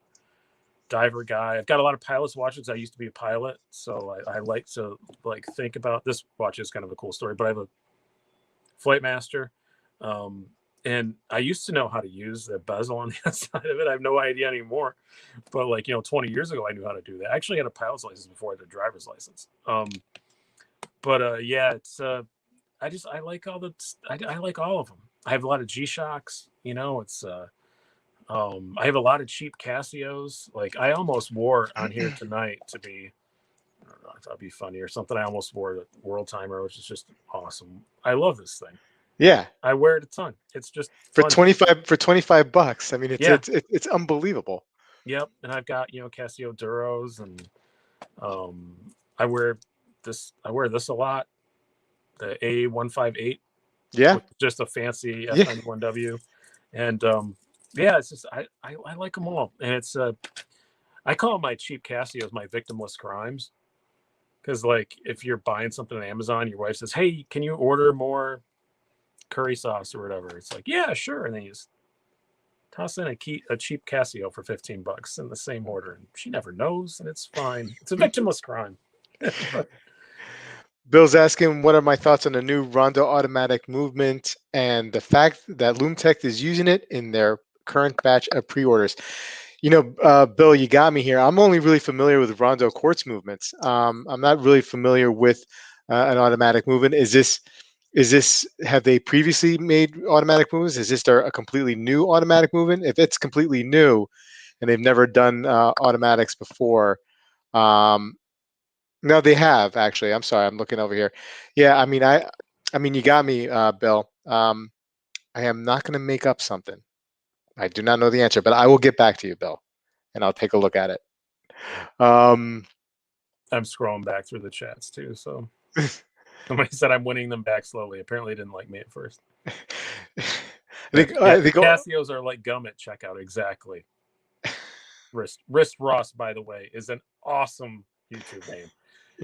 diver guy. I've got a lot of pilot's watches. I used to be a pilot, so I like to like think about this watch is kind of a cool story. But I have a Flight Master, um, and I used to know how to use the bezel on the outside of it. I have no idea anymore. But like 20 years ago, I knew how to do that. I actually had a pilot's license before I had a driver's license. But yeah, it's I like I like all of them. I have a lot of G Shocks. It's I have a lot of cheap Casios. Like I almost wore on here tonight to be, I don't know, I thought it'd be funny or something. I almost wore the World Timer, which is just awesome. I love this thing. Yeah. I wear it a ton. It's just For fun. 25 bucks. I mean Yeah. it's unbelievable. Yep. And I've got, Casio Duros, and um I wear I wear this a lot. The A158, Yeah. which is just a fancy Yeah. F91W. And yeah, it's just I like them all. And it's I call my cheap Casios my victimless crimes. Because like if you're buying something on Amazon, your wife says, "Hey, can you order more curry sauce or whatever?" It's like, "Yeah, sure." And then you just toss in a cheap Casio for $15 in the same order, and she never knows, and it's fine. It's a victimless crime. But Bill's asking what are my thoughts on the new Rondo automatic movement and the fact that Loomtech is using it in their current batch of pre-orders. Bill, you got me here. I'm only really familiar with Rondo quartz movements. I'm not really familiar with an automatic movement. Is this have they previously made automatic movements? Is this a completely new automatic movement? If it's completely new and they've never done automatics before, um, no, they have actually. I'm sorry, I'm looking over here. Yeah, I mean, you got me, Bill. I am not going to make up something. I do not know the answer, but I will get back to you, Bill, and I'll take a look at it. Um, I'm scrolling back through the chats too. So somebody said I'm winning them back slowly. Apparently, they didn't like me at first. I Yeah, think yeah. I think Casios are like gum at checkout. Exactly. Wrist Ross, by the way, is an awesome YouTube name.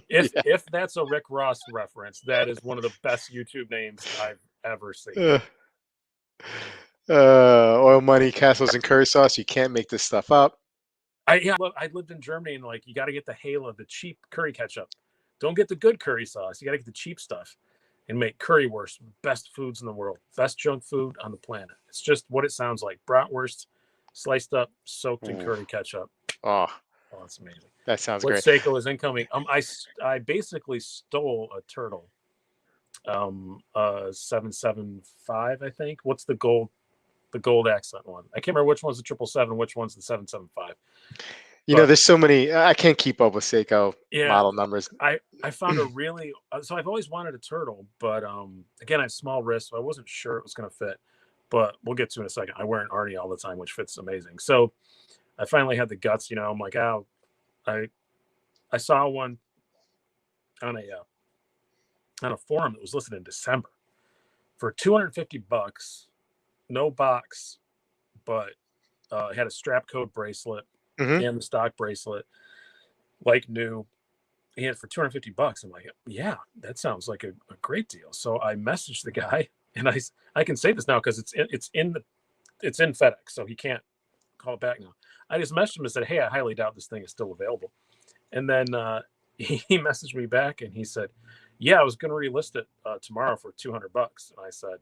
If yeah. if that's a Rick Ross reference, that is one of the best YouTube names I've ever seen. Uh, oil money, castles, and curry sauce. You can't make this stuff up. I lived in Germany, and like you got to get the Halo, the cheap curry ketchup. Don't get the good curry sauce. You got to get the cheap stuff, and make currywurst. Best foods in the world, best junk food on the planet. It's just what it sounds like. Bratwurst, sliced up, soaked in Ooh. curry ketchup. Oh, Oh, it's amazing. that sounds What great. Seiko is incoming? I basically stole a turtle. 775, I think. What's the gold accent one? I can't remember which one's the 777, which one's the 775. But there's so many. I can't keep up with Seiko yeah, model numbers. I found a really so I've always wanted a turtle, but again I have small wrists, so I wasn't sure it was going to fit. But we'll get to it in a second. I wear an Arnie all the time, which fits amazing. So I finally had the guts. I'm like, oh, I I saw one on a forum that was listed in December for $250, no box, but it had a strap code bracelet Hmm. and the stock bracelet, like new. He had it for $250. I'm like, yeah, that sounds like a great deal. So I messaged the guy, and I can say this now because it's in FedEx, so he can't call it back now. I just messaged him and said, hey, I highly doubt this thing is still available. And then he messaged me back and he said, yeah, I was going to relist it tomorrow for $200. And I said,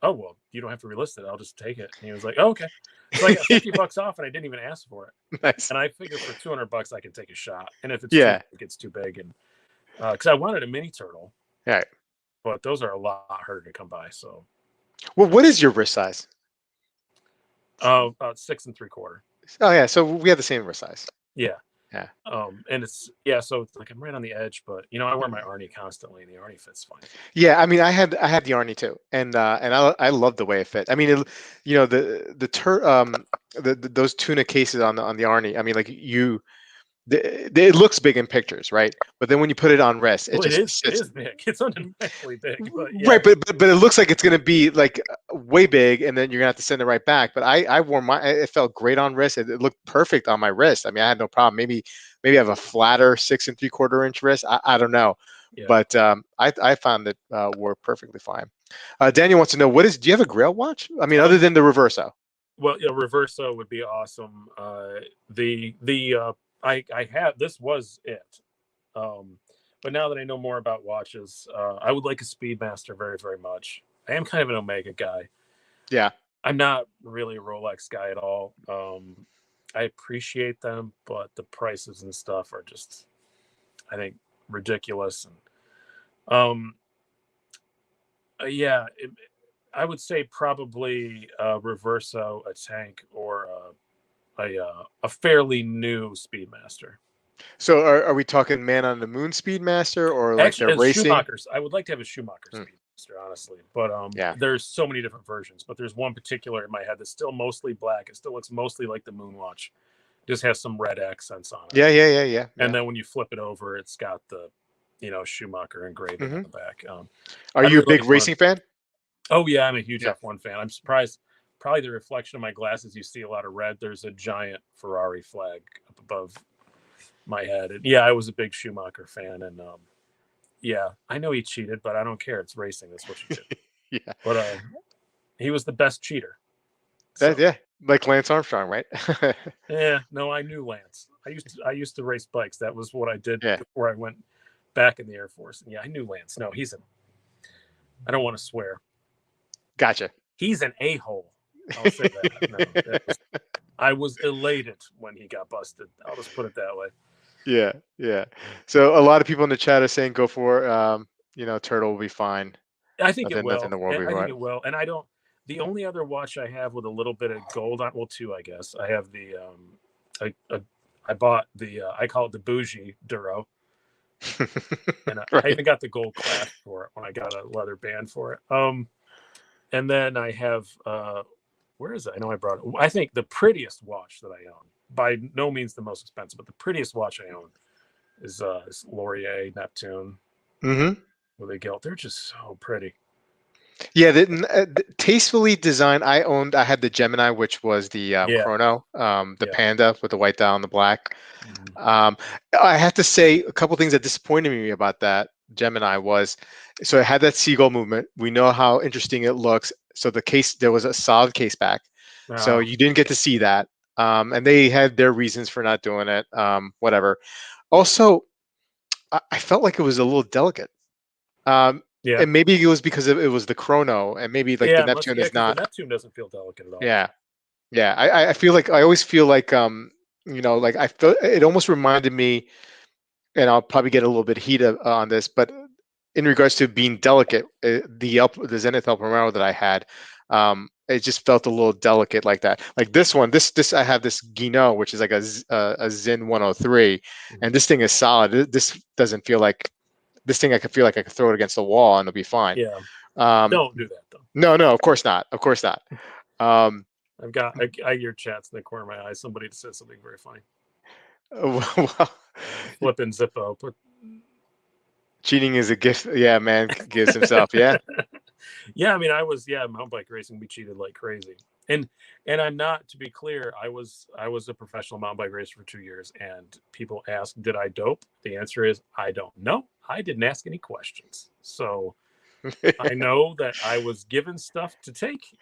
oh, well, you don't have to relist it. I'll just take it. And he was like, oh, okay. So I got $50 off and I didn't even ask for it. Nice. And I figure for $200, I can take a shot. And if it's too Yeah. big, it's too big. And because I wanted a mini turtle, All right. but those are a lot harder to come by. So Well, what is your wrist size? about 6 3/4. Oh yeah, so we have the same wrist size. Yeah. Yeah. And so it's like I'm right on the edge, but I wear my Arnie constantly, and the Arnie fits fine. Yeah, I mean, I had the Arnie too, and I love the way it fit. I mean, those tuna cases on the Arnie. I mean, like it looks big in pictures, right? But then when you put it on rest, it Well, just it sits. is big. It's undeniably big, but yeah, Right, but it looks like it's gonna be like way big, and then you're gonna have to send it right back. But I wore it felt great on wrist. It looked perfect on my wrist. I mean, I had no problem. Maybe I have a flatter 6 3/4 inch wrist. I don't know, yeah. but I found it worked perfectly fine. Daniel wants to know do you have a Grail watch? I mean, other than the Reverso. Well, Reverso would be awesome. I have this was it. But now that I know more about watches, I would like a Speedmaster very, very much. I am kind of an Omega guy. Yeah. I'm not really a Rolex guy at all. I appreciate them, but the prices and stuff are just, I think, ridiculous. And yeah, I would say probably Reverso, a tank, or a fairly new Speedmaster. So are we talking Man on the Moon Speedmaster or like Actually, the as racing? Schumacher's, I would like to have a Schumacher Hmm. Speedmaster, honestly. But Yeah. there's so many different versions. But there's one particular in my head that's still mostly black. It still looks mostly like the Moonwatch. Just has some red accents on it. Yeah. Yeah. Yeah. Yeah. And Yeah. then when you flip it over, it's got the Schumacher engraving on Hmm. the back. Are I'd you a really big like one. racing fan? Oh yeah, I'm a huge Yeah. F1 fan. I'm surprised. Probably the reflection of my glasses, you see a lot of red. There's a giant Ferrari flag up above my head. And yeah, I was a big Schumacher fan, and yeah, I know he cheated, but I don't care. It's racing. That's what you do. Yeah. But he was the best cheater. That, So yeah. Like Lance Armstrong, right? yeah, no, I knew Lance. I used to race bikes. That was what I did Yeah. before I went back in the Air Force. And yeah, I knew Lance. No, I don't want to swear. Gotcha. He's an a-hole. I'll say that. No, I was elated when he got busted. I'll just put it that way. Yeah. Yeah. So a lot of people in the chat are saying go for Turtle will be fine. I think it Nothing in will. the world will be I think right. it will. And I don't. The only other watch I have with a little bit of gold on, well, two, I guess. I have the I bought the I call it the bougie Duro, and I Right. even got the gold clasp for it when I got a leather band for it. And then I have where is it? I know I brought it. I think the prettiest watch that I own, by no means the most expensive, but the prettiest watch I own is Laurier Neptune Hmm. with a gilt. They're just so pretty. Yeah, tastefully designed. I had the Gemini, which was the Yeah, Chrono, the yeah. Panda with the white dial and the black. Mhm. Um, I have to say a couple things that disappointed me about that Gemini was, so it had that seagull movement. We know how interesting it looks. So there was a solid case back. So you didn't get to see that. And they had their reasons for not doing it. Whatever. Also, I felt like it was a little delicate. Um, Yeah, and maybe it was because it was the Chrono, and maybe like the yeah, it must. Neptune Yeah, is because the not. Neptune doesn't feel delicate at all. Yeah, yeah. I feel like I always feel like like I felt it almost reminded me, and I'll probably get a little bit heated on this, but in regards to being delicate, the Zenith El Primero that I had, it just felt a little delicate like that. Like this one, this I have this Guinot, which is like a Zin 103, Mhm. and this thing is solid. This doesn't feel like this thing. I could feel like I could throw it against the wall and it'll be fine. Yeah, Um, don't do that though. no, no, of course not, of course not. Um, I hear chats in the corner of my eye. Somebody said something very funny. well, Flipping Zippo. Put cheating is a gift. Yeah, man gives himself. Yeah, yeah, I mean, I was mountain bike racing. We cheated like crazy, and I'm not, to be clear. I was a professional mountain bike racer for 2 years, and people ask, did I dope? The answer is I don't know. I didn't ask any questions, so I know that I was given stuff to take,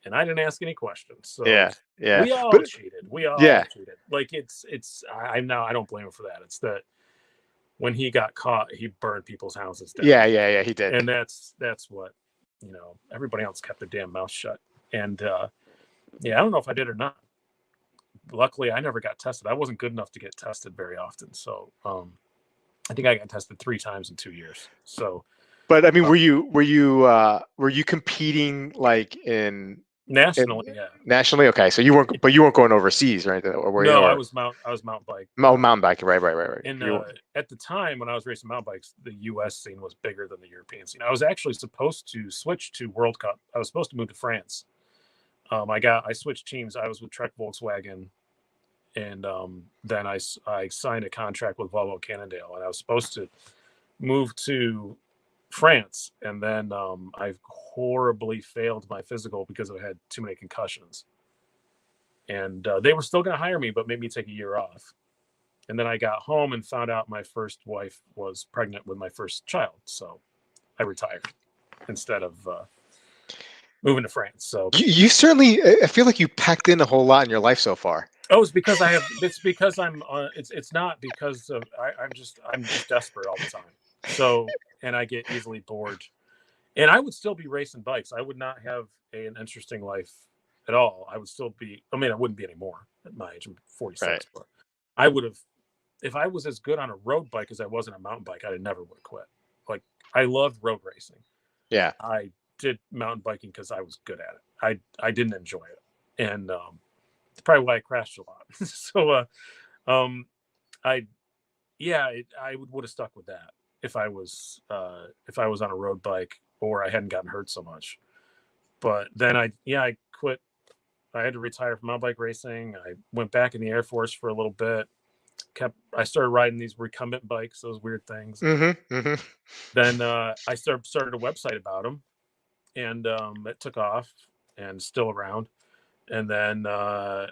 and I didn't ask any questions. So yeah, yeah. we all But cheated. We all yeah, cheated. Like I'm now, I don't blame him for that. It's that when he got caught, he burned people's houses down, yeah. He did. and that's what, everybody else kept their damn mouth shut. And yeah, I don't know if I did or not. Luckily, I never got tested. I wasn't good enough to get tested very often, so I think I got tested 3 times in 2 years. So But I mean, uh, were you competing like in nationally, yeah. nationally? Okay, so you weren't going overseas, right? Or were you? No, Or I was mountain bike. oh, mountain biking, right. And You at the time when I was racing mountain bikes, the U.S. scene was bigger than the European scene. I was actually supposed to switch to World Cup. I was supposed to move to France. I switched teams. I was with Trek Volkswagen, and then I signed a contract with Volvo Cannondale, and I was supposed to move to France, and then I horribly failed my physical because I had too many concussions, and they were still going to hire me, but made me take a year off. And then I got home and found out my first wife was pregnant with my first child, so I retired instead of moving to France. So you certainly. I feel like you packed in a whole lot in your life so far. oh, it's because I have. It's because I'm. It's not because of. I'm just desperate all the time. So and I get easily bored. And I would still be racing bikes. I would not have an interesting life at all. I would still be. I mean, I wouldn't be anymore at my age. I'm Right. 46, but I would have. If I was as good on a road bike as I was on a mountain bike, I never would have quit. Like I loved road racing. Yeah. I did mountain biking because I was good at it. I didn't enjoy it, and it's probably why I crashed a lot. So um, I yeah, I would have stuck with that if I was on a road bike or I hadn't gotten hurt so much. But then I quit. I had to retire from mountain bike racing. I went back in the Air Force for a little bit. I started riding these recumbent bikes, those weird things. Mm-hmm. Then I started a website about them, and it took off and still around. And then I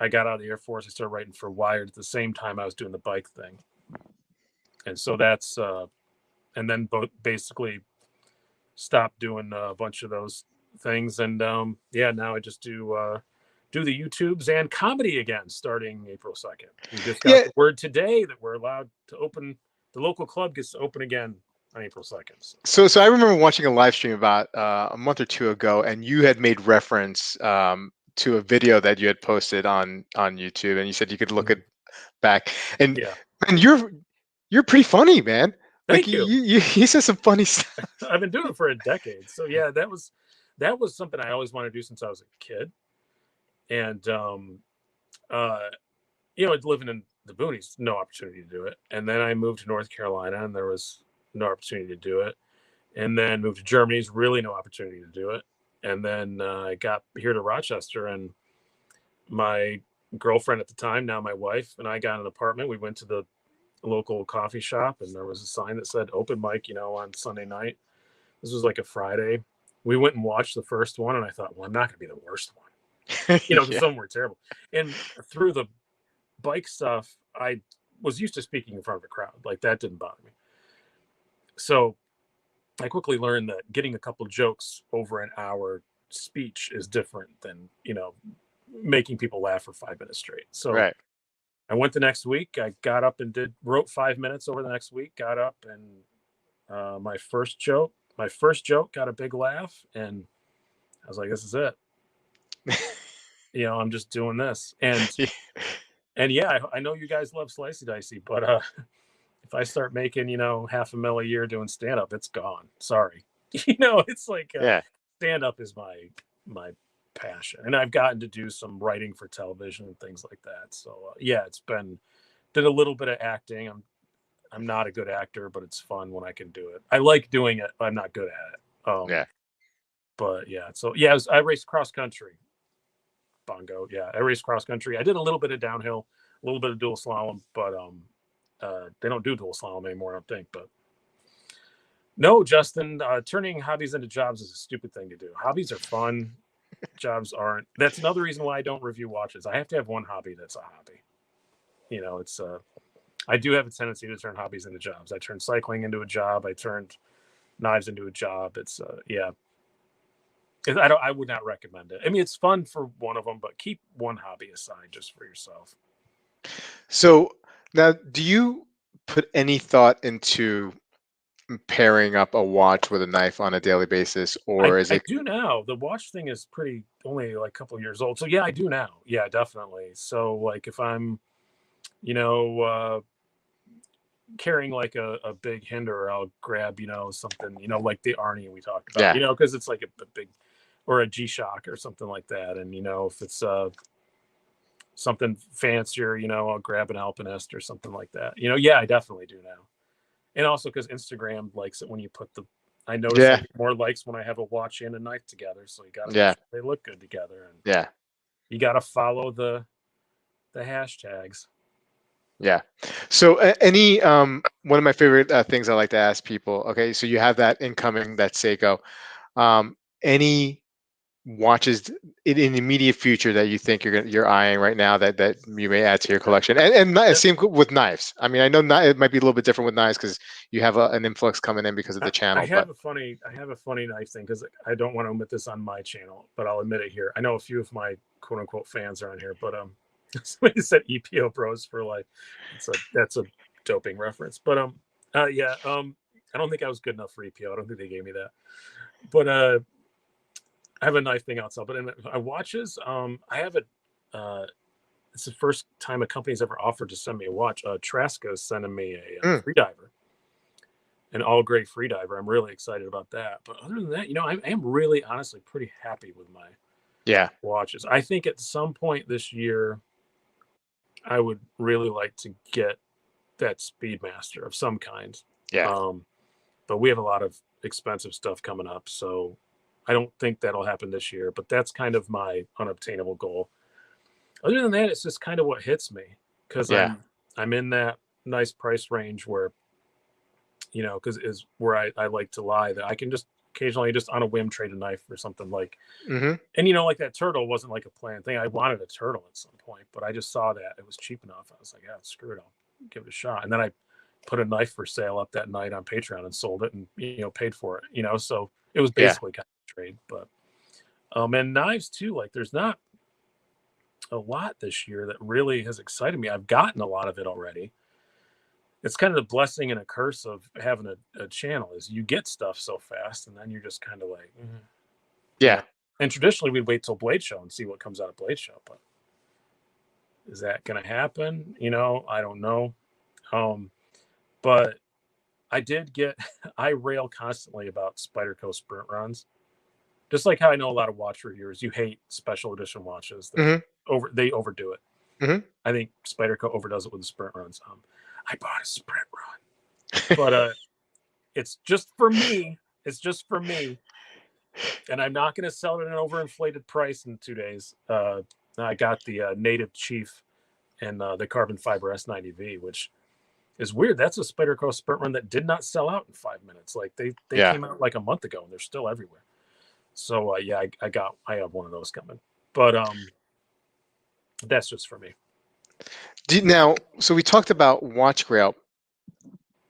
got out of the Air Force. I started writing for Wired at the same time I was doing the bike thing, and so that's and then basically stopped doing a bunch of those things. And yeah, now I just do the YouTubes and comedy again starting April 2nd. We just got Yeah. the word today that we're allowed to open. The local club gets to open again on April 2nd. So I remember watching a live stream about a month or two ago, and you had made reference to a video that you had posted on YouTube, and you said you could look Mhm. it back, and Yeah, and you're pretty funny, man. Like thank you. you said some funny stuff. I've been doing it for a decade. So yeah, that was something I always wanted to do since I was a kid. And uh, living in the boonies, no opportunity to do it. And then I moved to North Carolina, and there was no opportunity to do it. And then moved to Germany, is really no opportunity to do it. And then I got here to Rochester, and my girlfriend at the time, now my wife, and I got an apartment. We went to the local coffee shop, and there was a sign that said open mic, on Sunday night. This was like a Friday. We went and watched the first one, and I thought, well, I'm not going to be the worst one, because Yeah. some were terrible. And through the bike stuff, I was used to speaking in front of a crowd. Like that didn't bother me. So I quickly learned that getting a couple jokes over an hour speech is different than, making people laugh for 5 minutes straight. So Right. I went the next week. I got up and wrote 5 minutes over the next week, got up, and my first joke got a big laugh. And I was like, this is it. I'm just doing this. And yeah, I know you guys love Slicey Dicey, but if I start making, $500,000 a year doing stand up, it's gone. Sorry. It's like Yeah. stand up is my my passion, and I've gotten to do some writing for television and things like that. So yeah, it's been did a little bit of acting. I'm not a good actor, but it's fun when I can do it. I like doing it, but I'm not good at it. Yeah. But yeah, so yeah, I raced cross country, bongo. Yeah, I raced cross country. I did a little bit of downhill, a little bit of dual slalom, but they don't do dual slalom anymore, I don't think. But no, Justin, turning hobbies into jobs is a stupid thing to do. Hobbies are fun, jobs aren't. That's another reason why I don't review watches. I have to have one hobby that's a hobby. It's I do have a tendency to turn hobbies into jobs. I turned cycling into a job. I turned knives into a job. It's yeah. I would not recommend it. I mean, it's fun for one of them, but keep one hobby aside just for yourself. So now, do you put any thought into pairing up a watch with a knife on a daily basis, or is I it? do now. The watch thing is pretty only like a couple years old. So yeah, I do now. Yeah, definitely. So like if I'm, you know, carrying like a big hinder, I'll grab, something, like the Arnie we talked about, Yeah, because it's like a big or a G-Shock or something like that. And if it's something fancier, I'll grab an Alpinist or something like that. Yeah, I definitely do now. And also because Instagram likes it when you put I notice I yeah, get more likes when I have a watch and a knife together. So you got to make yeah, sure they look good together, and yeah, you got to follow the hashtags. yeah. So any one of my favorite things I like to ask people. Okay, so you have that incoming, that Seiko. Any watches in the immediate future that you think you're eyeing right now that you may add to your collection, and Yep. same with knives. I mean, I know it might be a little bit different with knives because you have an influx coming in because of the I channel, but have a funny knife thing because I don't want to admit this on my channel, but I'll admit it here. I know a few of my quote unquote fans are on here, but somebody said EPO Bros for life. That's a doping reference, but yeah, I don't think I was good enough for EPO. I don't think they gave me that, but I have a knife thing outside. But in my watches, I have a. It's the first time a company's ever offered to send me a watch. Trasco's sending me a mm, freediver, an all gray freediver. I'm really excited about that. But other than that, I am really honestly pretty happy with my yeah, watches. I think at some point this year, I would really like to get that Speedmaster of some kind. yeah, Um, but we have a lot of expensive stuff coming up, so I don't think that'll happen this year. But that's kind of my unobtainable goal. Other than that, it's just kind of what hits me because yeah, I'm in that nice price range where because is where I like to lie that I can just occasionally just on a whim trade a knife for something like, hmm, and like that turtle wasn't like a planned thing. I wanted a turtle at some point, but I just saw that it was cheap enough. I was like, yeah, screw it, I'll give it a shot. And then I put a knife for sale up that night on Patreon and sold it and paid for it. So it was yeah, basically kind of a trade. But and knives too. Like there's not a lot this year that really has excited me. I've gotten a lot of it already. It's kind of the blessing and a curse of having a channel is you get stuff so fast and then you're just kind of like, you yeah, know. And traditionally we'd wait till Blade Show and see what comes out of Blade Show, but is that going to happen? I don't know. Um, but I did get, I rail constantly about Spyderco sprint runs, just like how I know a lot of watch reviewers, you hate special edition watches that hmm, they overdo it. hmm. I think Spyderco overdoes it with the sprint runs. I bought a sprint run, but it's just for me. It's just for me, and I'm not going to sell it at an overinflated price in 2 days. I got the Native Chief and the carbon fiber S90V, which is weird. That's a Spyderco sprint run that did not sell out in 5 minutes. Like they Yeah. came out like a month ago, and they're still everywhere. So yeah, I have one of those coming, but that's just for me. Now, so we talked about watch grail.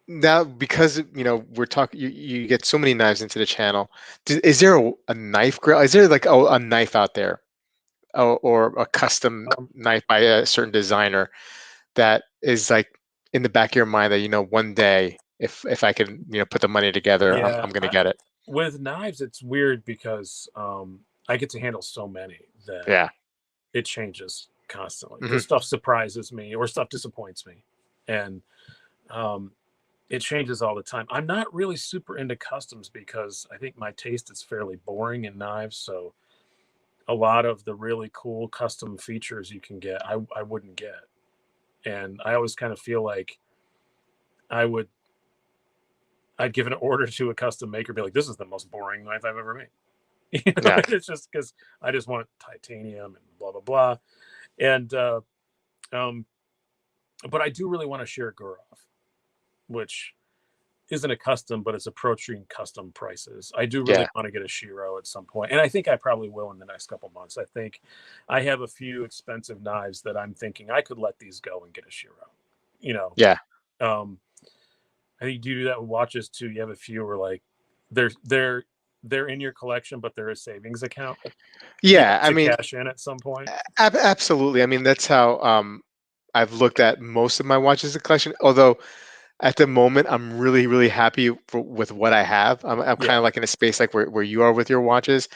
Now, because we're talking, you get so many knives into the channel. Is there a knife grail? Is there like a knife out there, or a custom Um, knife by a certain designer that is like in the back of your mind that one day if I can put the money together, yeah, I'm gonna get it. with knives, it's weird because I get to handle so many that Yeah. it changes constantly Hmm. because stuff surprises me or stuff disappoints me, and um, it changes all the time. I'm not really super into customs because I think my taste is fairly boring in knives. So a lot of the really cool custom features you can get, I wouldn't get. And I always kind of feel like I would, I'd give an order to a custom maker, be like, this is the most boring knife I've ever made. Yeah. It's just because I just want titanium and blah, blah, blah. And, um, but I do really want to share Gurov, which isn't a custom, but it's approaching custom prices. I do really Yeah. want to get a Shiro at some point, and I think I probably will in the next couple months. I think I have a few expensive knives that I'm thinking I could let these go and get a Shiro. You know, Yeah. um, I think you do that with watches too. You have a few where like they're they're they're in your collection, but they're a savings account, you know, Yeah. I to mean, cash in at some point. absolutely. I mean, that's how I've looked at most of my watches in collection. Although at the moment, I'm really, really happy with what I have. I'm kind Yeah, of like in a space like where you are with your watches.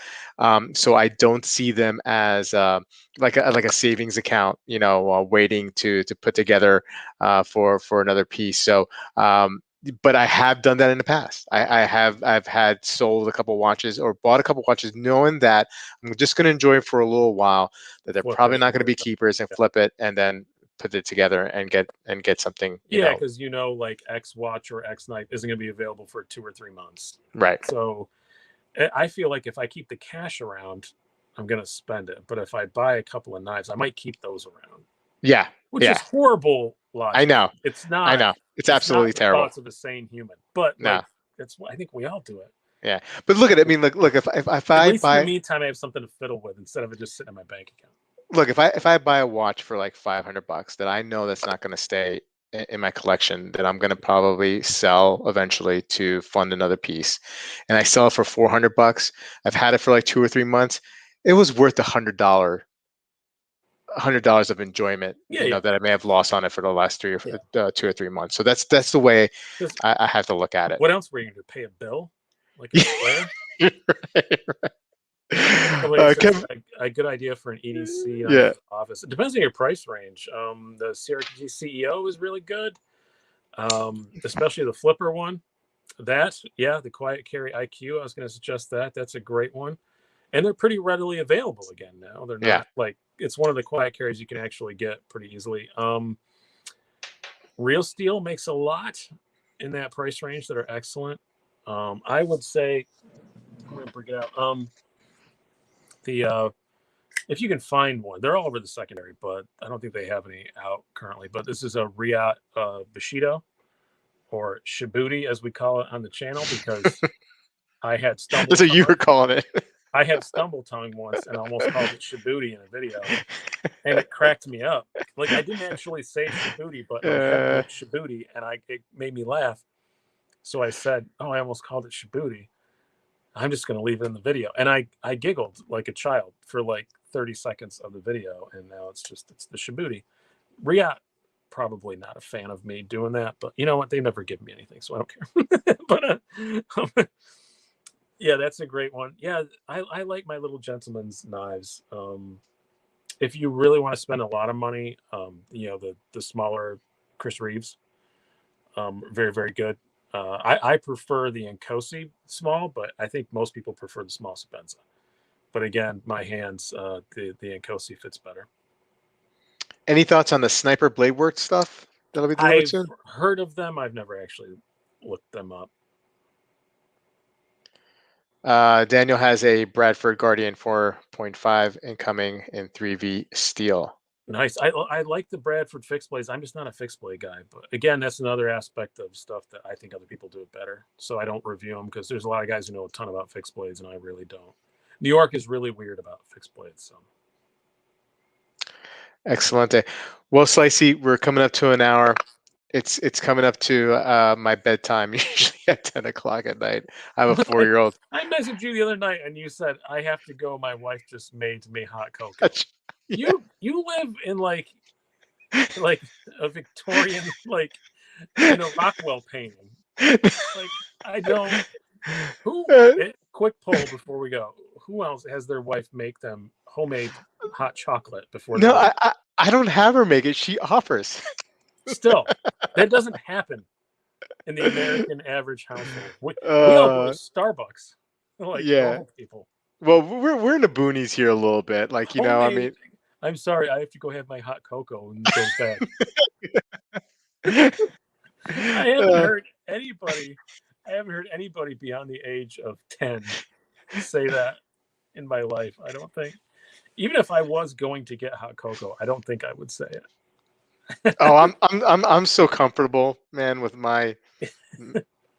So I don't see them as like a savings account, waiting to put together for another piece. So, but I have done that in the past. I've had sold a couple watches or bought a couple watches knowing that I'm just going to enjoy it for a little while, that they're flip probably it not and going to get be it. keepers, and Yeah. flip it and then put it together and get something, Yeah, because you know, like X watch or X knife isn't going to be available for 2 or 3 months. right. So I feel like if I keep the cash around, I'm going to spend it. But if I buy a couple of knives, I might keep those around, Yeah, which is yeah. horrible I logic. know. It's I not. know. It's It's not absolutely the terrible. thoughts of a sane human. But No. like, it's I think we all do it. Yeah. But look at it. I mean, look. If At I least in the buy meantime, I have something to fiddle with instead of it just sitting in my bank account. look if I buy a watch for like $500 that I know that's not going to stay in my collection, that I'm going to probably sell eventually to fund another piece, and I sell it for $400. I've had it for like 2 or 3 months. It was worth $100 of enjoyment, Yeah, yeah, that I may have lost on it for the last yeah. 2 or 3 months. So that's the way Because I have to look at it. what else were you going to pay a bill like a square? Right. Probably it's just Kevin, a good idea for an EDC on yeah. the office. It depends on your price range. The CRTG CEO is really good, especially the flipper one. That, yeah, the Quiet Carry IQ. I was going to suggest that. That's a great one, and they're pretty readily available again now. They're Yeah. not like it's one of the Quiet Carries you can actually get pretty easily. Real Steel makes a lot in that price range that are excellent. I would say I'm going to bring it out. The if you can find one, they're all over the secondary, but I don't think they have any out currently. But this is a Riat Bushido, or Shibuti as we call it on the channel, because I had stumble That's what you tongue. were calling it. I had stumble tongue once and almost called it Shibuti in a video, and it cracked me up. Like I didn't actually say Shibuti, but my head uh, went Shibuti, and it made me laugh. So I said, "Oh, I almost called it Shibuti. I'm just going to leave it in the video." And I giggled like a child for like 30 seconds of the video, and now it's the Shibuti. Riat probably not a fan of me doing that, but you know what? They never give me anything, so I don't care. But yeah, that's a great one. Yeah, I like my little gentleman's knives. If you really want to spend a lot of money, the smaller Chris Reeves, very very good. I prefer the Nkosi small, but I think most people prefer the small Sapenza. But again, my hands, the Nkosi fits better. any thoughts on the Sniper Blade Works stuff that'll be delivered I've soon? heard of them. I've never actually looked them up. Daniel has a Bradford Guardian 4.5 incoming in 3V steel. Nice. I like the Bradford fixed blades. I'm just not a fixed blade guy. But again, that's another aspect of stuff that I think other people do it better. So I don't review them because there's a lot of guys who know a ton about fixed blades, and I really don't. New York is really weird about fixed blades. So Excellent. Well, Slicey, we're coming up to an hour. It's coming up to my bedtime, usually at 10 o'clock at night. I have a I, 4-year-old. I messaged you the other night, and you said I have to go. My wife just made me hot cocoa. Yeah. You live in like a Victorian, like in a Rockwell painting. Like I don't. Who? Quick poll before we go. Who else has their wife make them homemade hot chocolate before they No, leave? I don't have her make it. She offers. Still, that doesn't happen in the American average household. We all go to Uh, Starbucks like yeah. normal people. Well, we're in the boonies here a little bit. Like, I Homemade. mean, I'm sorry, I have to go have my hot cocoa when it goes bad. I haven't uh, heard anybody. I haven't heard anybody beyond the age of 10 say that in my life. I don't think. Even if I was going to get hot cocoa, I don't think I would say oh, it. I'm so comfortable, man, with my.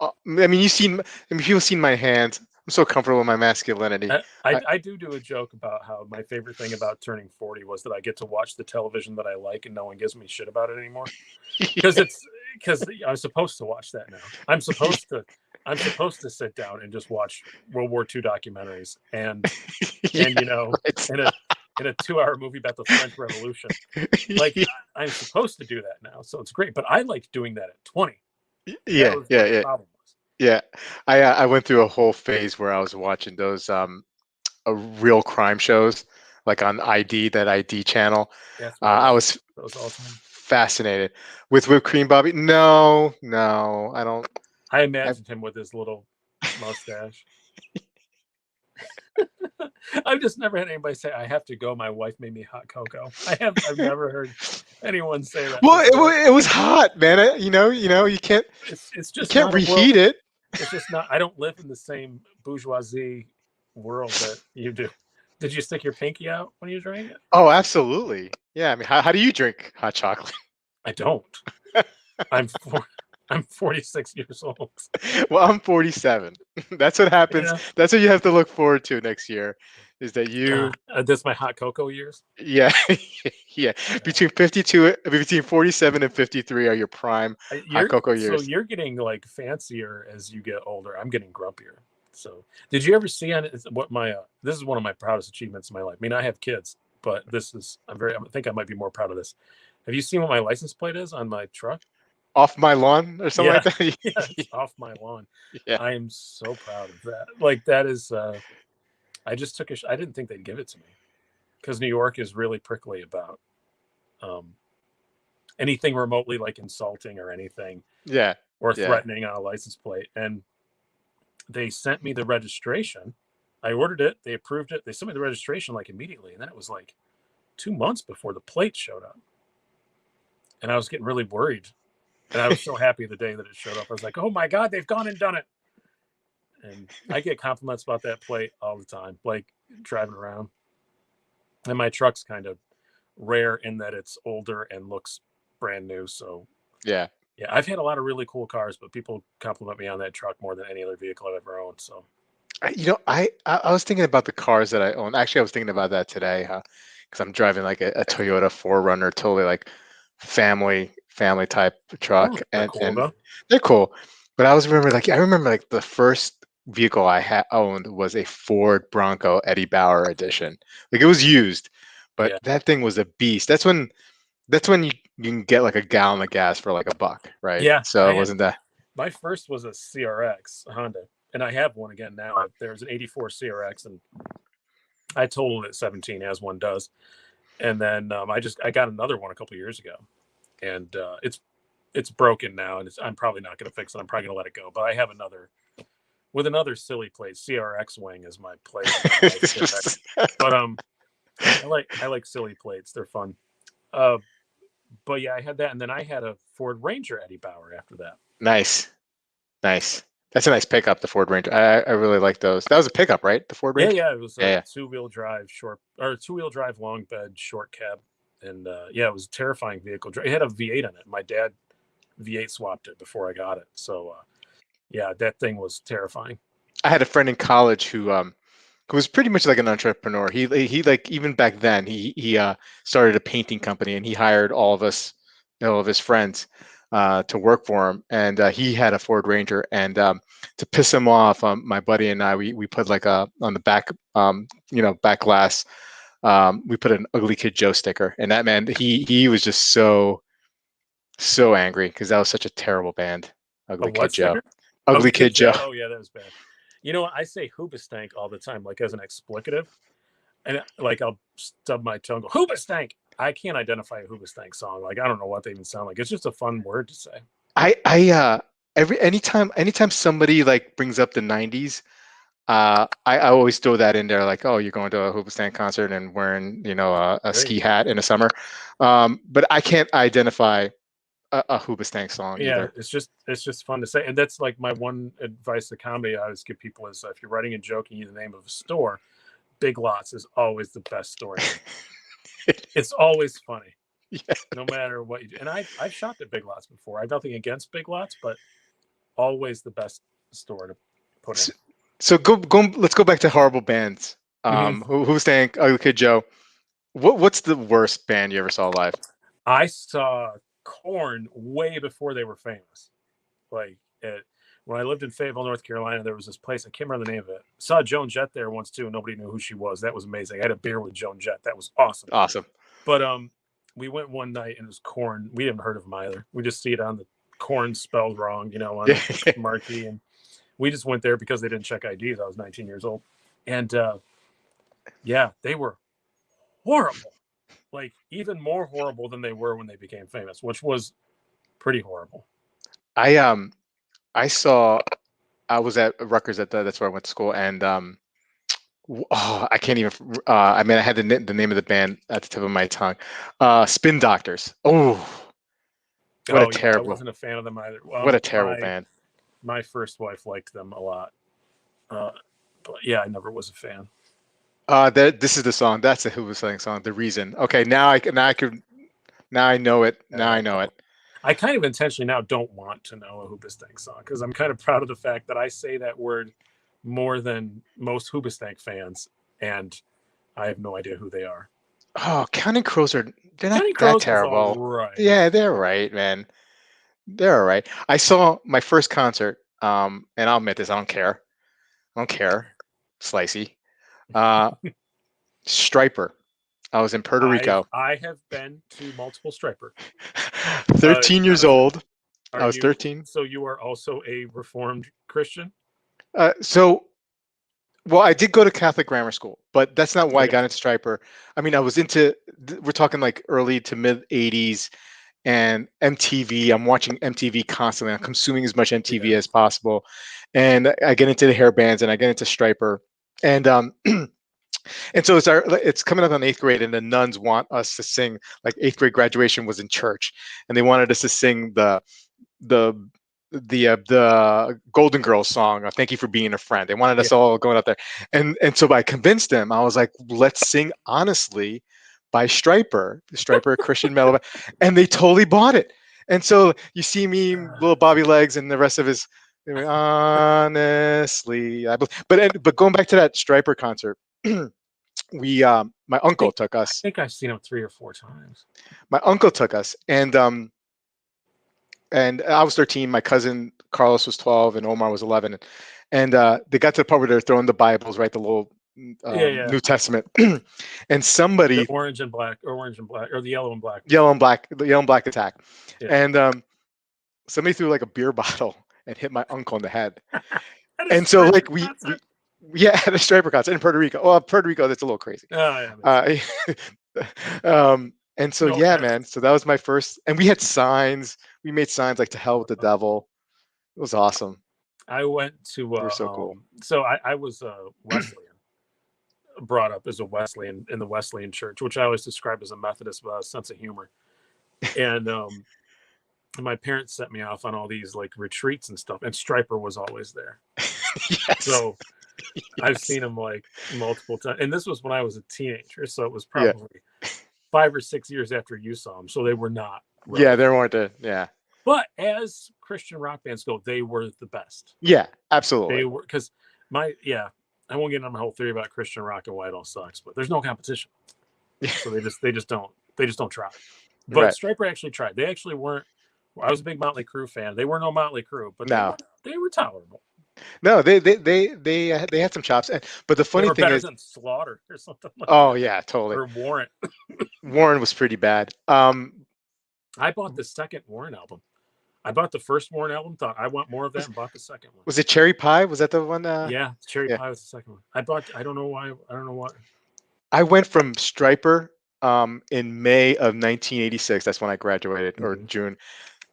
I mean, I mean, people seen my hands. I'm so comfortable with my masculinity. I do a joke about how my favorite thing about turning 40 was that I get to watch the television that I like and no one gives me shit about it anymore. Because it's because I'm supposed to watch that now. I'm supposed to sit down and just watch World War II documentaries and Yeah, right. in a 2 hour movie about the French Revolution. Like I'm supposed to do that now, so it's great. But I liked doing that at 20. That Yeah, was yeah, what the yeah, problem was. yeah. I went through a whole phase where I was watching those real crime shows, like on ID, that ID channel. That's why I I watch was those all the time. fascinated with whipped cream, Bobby. No, no, I don't. I I, imagined him with his little mustache. I've just never had anybody say, "I have to go. My wife made me hot cocoa." I've never heard anyone say that well, before. it was hot, man. It's You just can't not a world. reheat it. It's just not. I don't live in the same bourgeoisie world that you do. Did you stick your pinky out when you drank it? Oh, absolutely. Yeah, I mean, how do you drink hot chocolate? I don't. I'm four, I'm 46 years old. Well, I'm 47. That's what happens. Yeah. That's what you have to look forward to next year, is that you, That's my hot cocoa years. yeah, yeah, Yeah. between 47 and 53 are your prime hot You're cocoa so years. you're getting like fancier as you get older. I'm getting grumpier. So, did you ever see on what my this is one of my proudest achievements in my life. I mean, I have kids, but this is I think I might be more proud of this. Have you seen what my license plate is on my truck? Off my lawn or something like Yeah, that. yeah, it's off my lawn. Yeah. I am so proud of that. Like that is, I just took I didn't think they'd give it to me because New York is really prickly about um, anything remotely like insulting or anything Yeah. or Yeah. threatening on a license plate. And they sent me the registration. I ordered it. They approved it. They sent me the registration like immediately, and then it was like 2 months before the plate showed up. And I was getting really worried. And I was so happy the day that it showed up. I was like, "Oh my god, they've gone and done it!" And I get compliments about that plate all the time, like driving around. And my truck's kind of rare in that it's older and looks brand new. So Yeah. yeah, I've had a lot of really cool cars, but people compliment me on that truck more than any other vehicle I've ever owned. So I was thinking about the cars that I own. Actually, I was thinking about that today, huh? Because I'm driving like a Toyota 4Runner, totally like family type truck, they're cool and though. they're cool. But I remember like the first vehicle I had owned was a Ford Bronco Eddie Bauer edition. Like it was used, but Yeah, that thing was a beast. That's when you can get like a gallon of gas for like $1, right? yeah. So I it had wasn't that. my first was a CRX Honda, and I have one again now. There's an '84 CRX, and I totaled it at 17, as one does. And then I got another one a couple years ago, and it's broken now, and I'm probably not going to fix it. I'm probably going to let it go. But I have another with another silly plate. CRX Wing is my plate. My wife's get back. But I like silly plates. They're fun. Uh, but yeah, I had that, and then I had a Ford Ranger Eddie Bauer after that. Nice. Nice. That's a nice pickup, the Ford Ranger. I really like those. That was a pickup, right? The Ford Yeah, Ranger? yeah, it was a Yeah, two-wheel drive two-wheel drive long bed short cab, and yeah, it was a terrifying vehicle. It had a V8 in it. My dad V8 swapped it before I got it, so yeah, that thing was terrifying. I had a friend in college who was pretty much like an entrepreneur. He like even back then he started a painting company and he hired all of his friends to work for him. And he had a Ford Ranger. And to piss him off, my buddy and I we put like a on the back back glass. We put an Ugly Kid Joe sticker, and that man he was just so angry because that was such a terrible band, A Ugly what Kid Joe. sticker? Ugly Ugly Kid Kid Joe. Joe. Oh yeah, that was bad. You know what? I say hoobastank all the time, like as an explicative, and like I'll stub my tongue, go hoobastank. I can't identify a hoobastank song. Like I don't know what they even sound like. It's just a fun word to say. I anytime somebody like brings up the 90s, I always throw that in there, like, oh, you're going to a Hoobastank concert and wearing, a Great. ski hat in the summer. But I can't identify a Hoobastank song Yeah, either. it's just fun to say, and that's like my one advice to comedy I always give people is if you're writing a joke and you need the name of a store, Big Lots is always the best store name. It's always funny, Yeah. no matter what you do. And I've shopped at Big Lots before. I have nothing against Big Lots, but always the best store to put in. So, so go. Let's go back to horrible bands. Mhm. Hoobastank, Ugly Kid Joe. What's the worst band you ever saw live? I saw Corn way before they were famous. Like when I lived in Fayetteville, North Carolina, there was this place. I can't remember the name of it. Saw Joan Jett there once too. Nobody knew who she was. That was amazing. I had a beer with Joan Jett. That was awesome. Awesome. But we went one night and it was Corn. We didn't heard of them either. We just see it on the Corn spelled wrong, on Yeah. the marquee, and we just went there because they didn't check IDs. I was 19 years old, and yeah, they were horrible. Like even more horrible than they were when they became famous, which was pretty horrible. I I saw. I was at Rutgers that's where I went to school, and I can't even. I mean, I had the name of the band at the tip of my tongue. Spin Doctors. Oh, what a Oh yeah, I terrible, wasn't a fan of them either. what a terrible My band. my first wife liked them a lot, uh, but yeah, I never was a fan. This is the song. That's the Who was saying song. The Reason. Okay, now I know it. Now I know No. it. I kind of intentionally now don't want to know a Hoobastank song because I'm kind of proud of the fact that I say that word more than most Hoobastank fans, and I have no idea who they are. Oh, Counting Crows they're not Counting that Crows was all terrible. right. Yeah, they're right, man. They're all right. I saw my first concert. And I'll admit this. I don't care. I don't care. Slicey. Uh, Striper. I was in Puerto Rico. I have been to multiple Striper. 13 Now years is it? old. Are I was you 13. so you are also a Reformed Christian? So, well, I did go to Catholic grammar school, but that's not why I Okay. got into Striper. I mean, I was we're talking like early to mid 80s and MTV. I'm watching MTV constantly. I'm consuming as much MTV Yeah. as possible. And I get into the hair bands and I get into Striper. And and so it's coming up on eighth grade, and the nuns want us to sing, like eighth grade graduation was in church, and they wanted us to sing the the Golden Girls song, "Thank You for Being a Friend." They wanted Yeah. us all going up there, and so I convinced them. I was like, "Let's sing honestly." By Striper, the Striper Christian metal, and they totally bought it. And so you see me, little Bobby Legs, and the rest of his honestly, but going back to that Striper concert, we my I uncle think took I us. think I've seen them 3 or 4 times. My uncle took us, and I was 13. My cousin Carlos was 12, and Omar was 11. And they got to the part where they're throwing the Bibles, right, the little Yeah, yeah. New Testament, and The somebody orange and black, or orange and black, or the yellow and black ones. the yellow and black attack, Yeah. and somebody threw like a beer bottle and hit my uncle in the head. At a And so Striper like we concert. yeah, at a Striper concert in Puerto Rico. Well, Puerto Rico, that's a little crazy. Oh yeah, makes sense. Uh, and so No yeah, offense. man. So that was my first, and we had signs. We made signs like "To hell with the devil." It was awesome. I went to They were so cool. so I was Wesleyan, brought up as a Wesleyan in the Wesleyan church, which I always describe as a Methodist with a sense of humor. And my parents sent me off on all these like retreats and stuff, and Striper was always there. Yes. So I've Yes. seen him like multiple times, and this was when I was a teenager, so it was Yeah. probably 5 or 6 years after you saw them, so they were not Yeah. relevant. There weren't a yeah. But as Christian rock bands go, they were the best. Yeah. They Absolutely. were because I won't get into my whole theory about Christian rock and why it all sucks, but there's no competition, so they just don't try. But Right. Striper actually tried. They actually weren't. I was a big Motley Crue fan. They were no Motley Crue, but they No. were they were tolerable. No. They had some chops. But the They funny were thing better is, than Slaughter or something like oh that, yeah, totally. or Warrant. Warren was pretty bad. I bought the second Warren album. I bought the first Warren album, thought I want more of that, was and bought the second one. was it Cherry Pie? Was that the one? Yeah, Cherry Yeah. Pie was the second one. I bought. I don't know why. I don't know what. I went from Striper in May of 1986. That's when I graduated, or Mhm. June.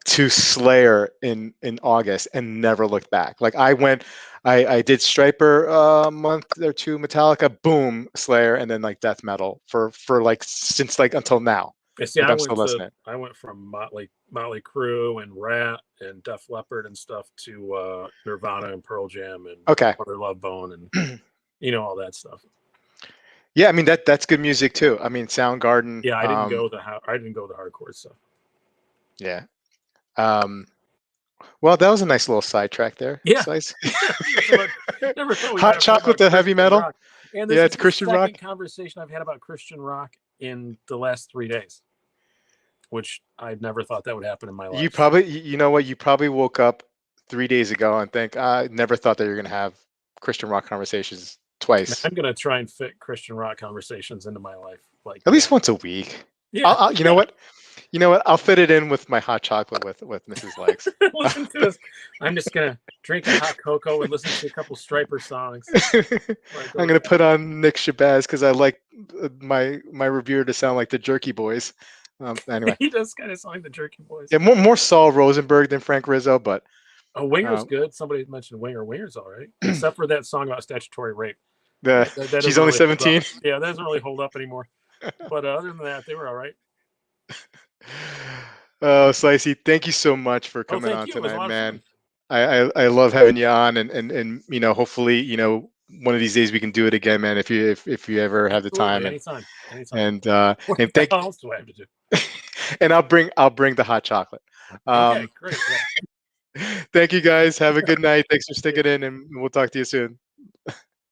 to Slayer in August and never looked back. Like I did Striper a month or two, Metallica, boom, Slayer, and then like death metal for like since like until now. Yeah, see, Like I'm still listening. I went from Motley Crue and Rat and Def Leppard and stuff to Nirvana and Pearl Jam and Okay. Mother Love Bone and all that stuff. Yeah, I mean that's good music too. I mean Soundgarden. Yeah, I didn't go the hardcore stuff. Yeah. Well, that was a nice little sidetrack there. Yeah. Slice. Never thought we'd Hot talk chocolate about to heavy Christian metal. rock. And Yeah, this is it's the Christian rock. second conversation I've had about Christian rock in the last 3 days, which I never thought that would happen in my life. You probably, you know what? You probably woke up 3 days ago and think, I never thought that you're going to have Christian rock conversations twice. I'm going to try and fit Christian rock conversations into my life, like At least once a week. Yeah. You know what? You know what? I'll fit it in with my hot chocolate with Mrs. Legs. Listen to this. I'm just gonna drink a hot cocoa and listen to a couple Striper songs. I'm gonna put on Nick Shabazz because I like my reviewer to sound like the Jerky Boys. Anyway, he does kind of sound like the Jerky Boys. Yeah, more Saul Rosenberg than Frank Rizzo, but Winger's good. Somebody mentioned Winger. Winger's all right, except for that song about statutory rape. She's only 17. Yeah, that doesn't really hold up anymore. But other than that, they were all right. Oh, Slicey, thank you so much for coming on tonight, man. I love having you on, and hopefully one of these days we can do it again, man. If you ever have the time, anytime. And thank what else do I have to do? And I'll bring the hot chocolate. Okay, great. Thank you guys. Have a good night. Thanks for sticking in, and we'll talk to you soon.